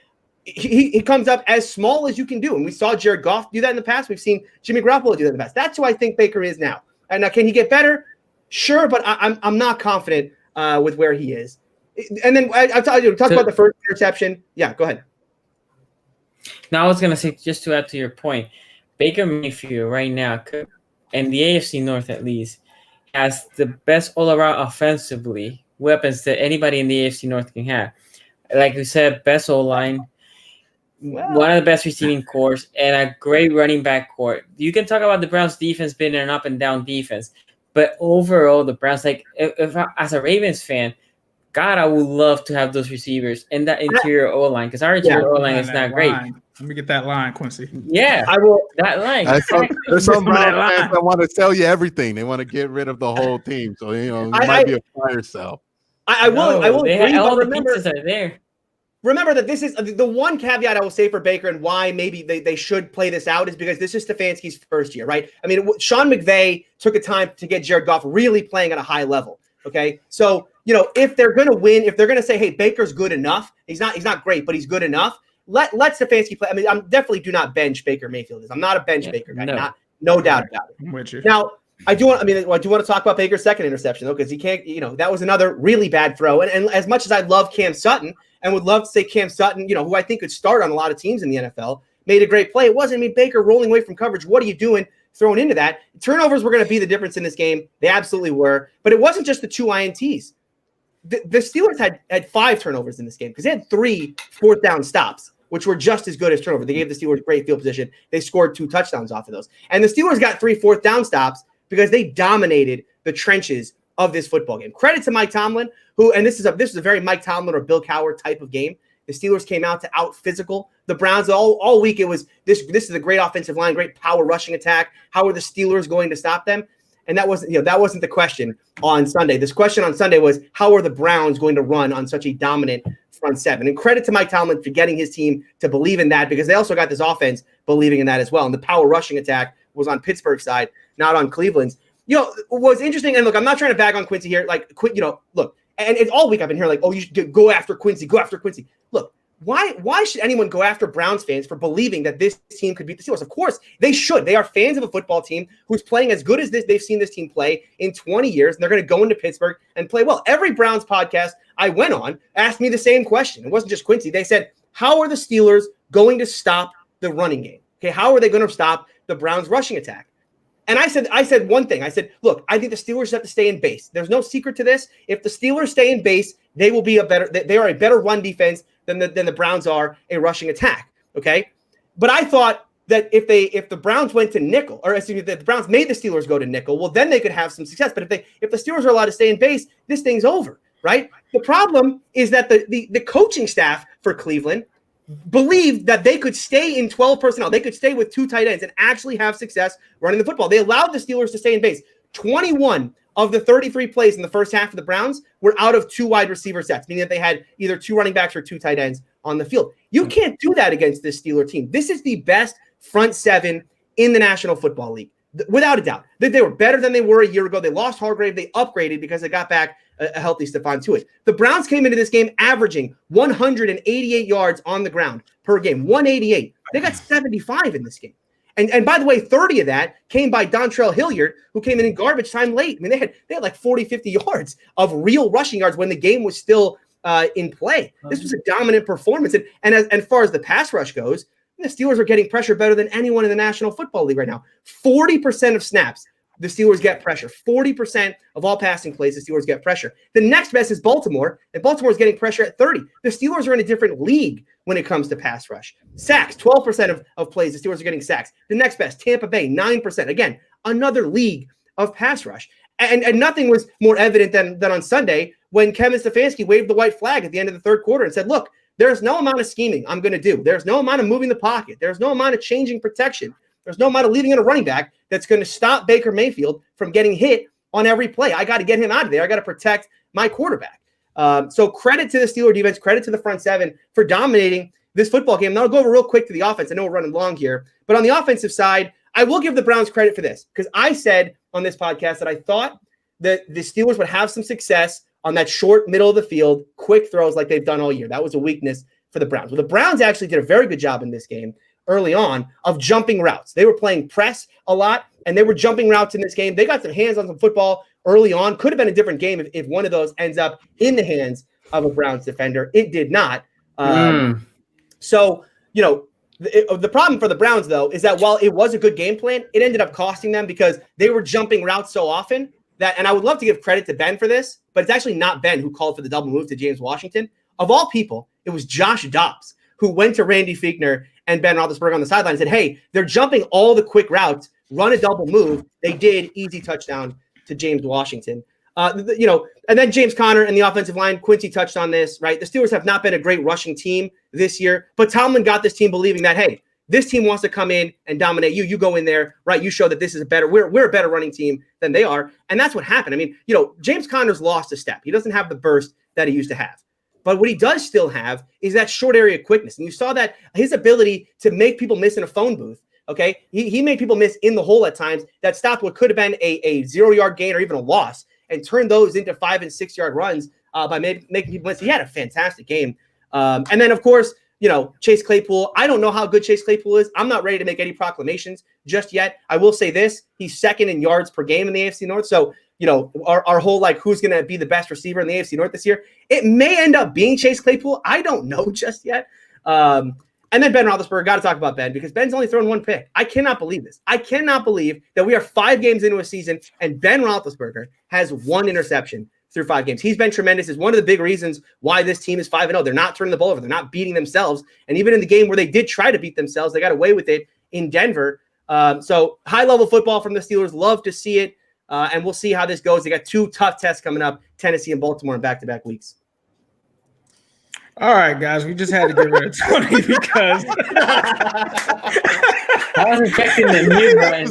E: he comes up as small as you can do. And we saw Jared Goff do that in the past. We've seen Jimmy Garoppolo do that in the past. That's who I think Baker is now. And now, can he get better? Sure, but I'm not confident with where he is. And then I'll talk about the first interception. Yeah, go ahead.
C: Now I was going to say, just to add to your point, Baker Mayfield right now, in the AFC North at least, has the best all-around offensively weapons that anybody in the AFC North can have. Like we said, best O-line, one of the best receiving cores, and a great running back core. You can talk about the Browns' defense being an up-and-down defense, but overall, the Browns, like, if as a Ravens fan, God, I would love to have those receivers in that interior O-line, because our interior O-line is not great.
B: Let me get that line, Quincy.
C: Yeah,
E: I will.
C: that line.
D: There's some Brown fans that want to tell you everything. They want to get rid of the whole team. So, it might be a fire sale.
E: I will agree,
C: all
E: but
C: the pieces are there.
E: Remember that this is the one caveat I will say for Baker and why maybe they should play this out is because this is Stefanski's first year, right? I mean, Sean McVay took a time to get Jared Goff really playing at a high level, okay? So, if they're going to win, if they're going to say, hey, Baker's good enough, he's not great, but he's good enough, let Stefanski play. I mean, I'm definitely do not bench Baker Mayfield. I'm not a bench Baker guy, no doubt about it.
B: I'm with you.
E: Now, I do want to talk about Baker's second interception, though, because he can't, that was another really bad throw. And as much as I love Cam Sutton and would love to say Cam Sutton, who I think could start on a lot of teams in the NFL, made a great play. It wasn't, Baker rolling away from coverage. What are you doing throwing into that? Turnovers were going to be the difference in this game. They absolutely were. But it wasn't just the 2 INTs. The Steelers had 5 turnovers in this game because they had 3 fourth down stops, which were just as good as turnovers. They gave the Steelers great field position. They scored 2 touchdowns off of those. And the Steelers got 3 fourth down stops because they dominated the trenches of this football game. Credit to Mike Tomlin, who, and this is a very Mike Tomlin or Bill Cowher type of game. The Steelers came out to out physical the Browns all week. It was this is a great offensive line, great power rushing attack. How are the Steelers going to stop them? And that wasn't the question on Sunday. This question on Sunday was, how are the Browns going to run on such a dominant front seven? And credit to Mike Tomlin for getting his team to believe in that, because they also got this offense believing in that as well. And the power rushing attack was on Pittsburgh's side, not on Cleveland's. What's interesting, and look, I'm not trying to bag on Quincy here. Like, look, and it's all week I've been hearing like, oh, you should go after Quincy, go after Quincy. Look, why should anyone go after Browns fans for believing that this team could beat the Steelers? Of course, they should. They are fans of a football team who's playing as good as they've seen this team play in 20 years, and they're going to go into Pittsburgh and play well. Every Browns podcast I went on asked me the same question. It wasn't just Quincy. They said, how are the Steelers going to stop the running game? Okay, how are they going to stop the Browns rushing attack? And I said one thing. I said, look, I think the Steelers have to stay in base. There's no secret to this. If the Steelers stay in base, they are a better run defense than the Browns are a rushing attack. Okay. But I thought that if the Browns went to nickel, or excuse me, that the Browns made the Steelers go to nickel, well, then they could have some success. But if the Steelers are allowed to stay in base, this thing's over, right? The problem is that the coaching staff for Cleveland believed that they could stay in 12 personnel. They could stay with 2 tight ends and actually have success running the football. They allowed the Steelers to stay in base. 21 of the 33 plays in the first half of the Browns were out of 2 wide receiver sets, meaning that they had either 2 running backs or 2 tight ends on the field. You can't do that against this Steeler team. This is the best front seven in the National Football League, without a doubt. They were better than they were a year ago. They lost Hargrave. They upgraded because they got back a healthy Stephon Tuitt. The Browns came into this game averaging 188 yards on the ground per game. 188. They got 75 in this game. And by the way, 30 of that came by Dontrell Hilliard, who came in garbage time late. I mean, they had like 40, 50 yards of real rushing yards when the game was still in play. This was a dominant performance. And as far as the pass rush goes, the Steelers are getting pressure better than anyone in the National Football League right now. 40% of snaps, the Steelers get pressure. 40% of all passing plays, the Steelers get pressure. The next best is Baltimore, and Baltimore is getting pressure at 30. The Steelers are in a different league when it comes to pass rush. Sacks, 12% of plays, the Steelers are getting sacks. The next best, Tampa Bay, 9%. Again, another league of pass rush. And nothing was more evident than on Sunday when Kevin Stefanski waved the white flag at the end of the third quarter and said, look, there's no amount of scheming I'm going to do. There's no amount of moving the pocket. There's no amount of changing protection. There's no amount of leaving in a running back that's going to stop Baker Mayfield from getting hit on every play. I got to get him out of there. I got to protect my quarterback. So credit to the Steeler defense, credit to the front seven for dominating this football game. And I'll go over real quick to the offense. I know we're running long here, but on the offensive side, I will give the Browns credit for this because I said on this podcast that I thought that the Steelers would have some success on that short middle of the field, quick throws like they've done all year. That was a weakness for the Browns. Well, the Browns actually did a very good job in this game early on of jumping routes. They were playing press a lot, and they were jumping routes in this game. They got some hands on some football early on. Could have been a different game if one of those ends up in the hands of a Browns defender. It did not. So, the problem for the Browns, though, is that while it was a good game plan, it ended up costing them because they were jumping routes so often that, and I would love to give credit to Ben for this, but it's actually not Ben who called for the double move to James Washington. Of all people, it was Josh Dobbs who went to Randy Fichtner and Ben Roethlisberger on the sideline and said, hey, they're jumping all the quick routes, run a double move. They did, easy touchdown to James Washington. And then James Conner and the offensive line, Quincy touched on this, right? The Steelers have not been a great rushing team this year, but Tomlin got this team believing that, hey, this team wants to come in and dominate you. You go in there, right? You show that this is we're a better running team than they are. And that's what happened. I mean, James Conner's lost a step. He doesn't have the burst that he used to have. But what he does still have is that short area quickness. And you saw that his ability to make people miss in a phone booth. Okay. He made people miss in the hole at times that stopped what could have been a 0-yard gain or even a loss and turned those into 5- and 6-yard runs by making people miss. He had a fantastic game. And then, of course, Chase Claypool. I don't know how good Chase Claypool is. I'm not ready to make any proclamations just yet. I will say this. He's second in yards per game in the AFC North. So, our whole, who's going to be the best receiver in the AFC North this year, it may end up being Chase Claypool. I don't know just yet. And then Ben Roethlisberger, got to talk about Ben because Ben's only thrown one pick. I cannot believe this. I cannot believe that we are 5 games into a season and Ben Roethlisberger has 1 interception through 5 games. He's been tremendous. Is one of the big reasons why this team is 5-0. They're not turning the ball over. They're not beating themselves. And even in the game where they did try to beat themselves, they got away with it in Denver. So high-level football from the Steelers. Love to see it. And we'll see how this goes. They got 2 tough tests coming up, Tennessee and Baltimore in back-to-back weeks.
B: All right, guys, we just had to get rid of Tony because
C: I was expecting the new one.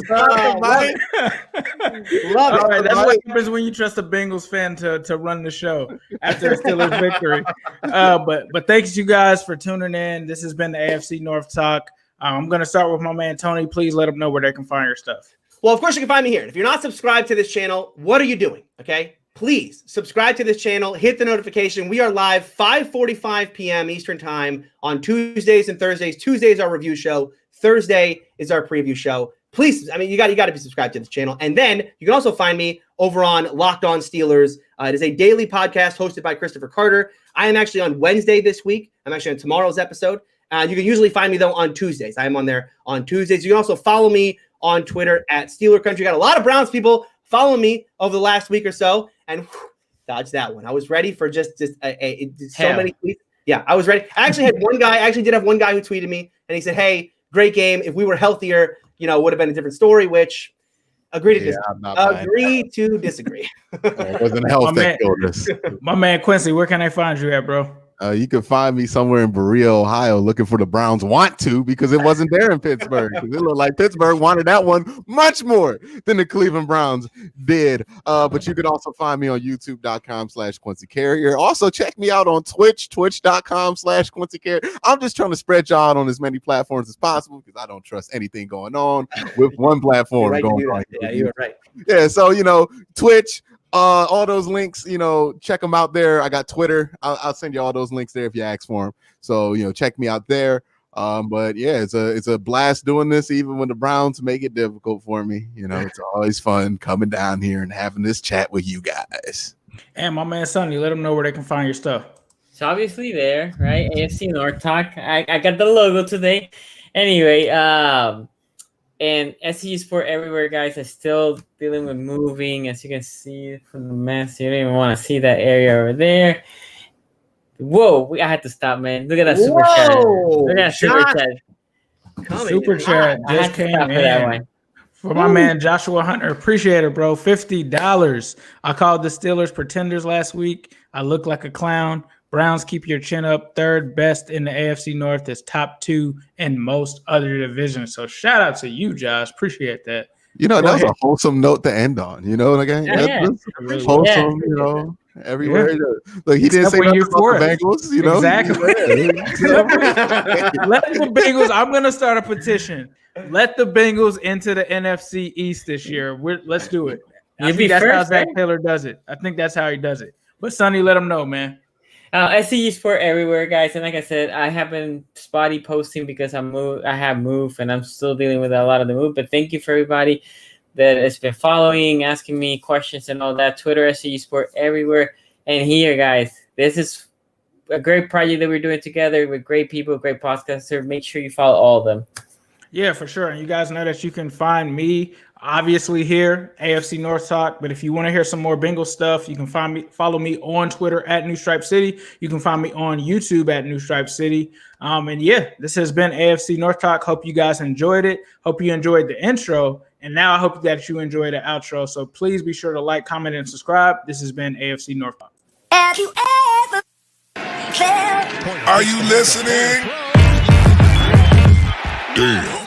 E: Love it.
B: All right, that's what happens when you trust a Bengals fan to run the show after a Steelers victory. But thanks you guys for tuning in. This has been the AFC North Talk. I'm going to start with my man Tony. Please let them know where they can find your stuff.
E: Well, of course, you can find me here. And if you're not subscribed to this channel, what are you doing? Okay. Please subscribe to this channel, hit the notification. We are live 5:45 p.m. Eastern time on Tuesdays and Thursdays. Tuesday is our review show. Thursday is our preview show. Please, you got to be subscribed to this channel. And then you can also find me over on Locked On Steelers. It is a daily podcast hosted by Christopher Carter. I am actually on Wednesday this week. I'm actually on tomorrow's episode. You can usually find me, though, on Tuesdays. I am on there on Tuesdays. You can also follow me on Twitter at Steeler Country. Got a lot of Browns people following me over the last week or so. And dodged that one. I was ready for just so many tweets. Yeah, I was ready. I actually had one guy. I actually did have one guy who tweeted me, and he said, "Hey, great game. If we were healthier, it would have been a different story." Which agree to disagree.
D: It wasn't health that killed us.
B: My man Quincy, where can I find you at, bro?
D: You can find me somewhere in Berea, Ohio, looking for the Browns want to because it wasn't there in Pittsburgh. It looked like Pittsburgh wanted that one much more than the Cleveland Browns did. But you can also find me on youtube.com/Quincy Carrier. Also, check me out on Twitch, twitch.com/Quincy Carrier. I'm just trying to spread y'all out on as many platforms as possible because I don't trust anything going on with one platform going on.
E: Yeah, you're right.
D: Yeah, so, Twitch. All those links, check them out there. I got Twitter. I'll send you all those links there if you ask for them. So, check me out there. But yeah, it's a blast doing this, even when the Browns make it difficult for me. It's always fun coming down here and having this chat with you guys.
B: And my man Sonny, let them know where they can find your stuff.
C: It's obviously there, right? AFC North Talk. I got the logo today. Anyway, and SZG Sport everywhere, guys. I'm still dealing with moving, as you can see from the mess. You don't even want to see that area over there. Whoa, I had to stop, man. Look at that super chat. Look at that super chat.
B: Super chat just came in for my man Joshua Hunter. Appreciate it, bro. $50. I called the Steelers pretenders last week. I look like a clown. Browns, keep your chin up. 3rd best in the AFC North is top 2 in most other divisions. So shout out to you, Josh. Appreciate that.
D: That was a wholesome note to end on. You know what I mean?
C: Yeah.
D: Wholesome, Everywhere. Look, he didn't
B: Except
D: say
B: when
D: nothing
B: you're
D: about
B: for
D: the
B: it.
D: Bengals, you know.
B: Exactly. Let the Bengals. I'm gonna start a petition. Let the Bengals into the NFC East this year. Let's do it. I
C: You'd
B: think
C: be
B: that's how
C: first,
B: Zach
C: right?
B: Taylor does it. I think that's how he does it. But Sonny, let him know, man.
C: SZG Sport everywhere, guys. And like I said, I have been spotty posting because I have moved, and I'm still dealing with a lot of the move. But thank you for everybody that has been following, asking me questions and all that. Twitter, SZG Sport everywhere. And here, guys, this is a great project that we're doing together with great people, great podcasters. Make sure you follow all of them.
B: Yeah, for sure. And you guys know that you can find me obviously here, AFC North Talk. But if you want to hear some more Bengals stuff, you can follow me on Twitter at New Stripe City. You can find me on YouTube at New Stripe City. And yeah, this has been AFC North Talk. Hope you guys enjoyed it. Hope you enjoyed the intro. And now I hope that you enjoy the outro. So please be sure to like, comment, and subscribe. This has been AFC North Talk.
A: Have you ever felt? Are you listening? Damn.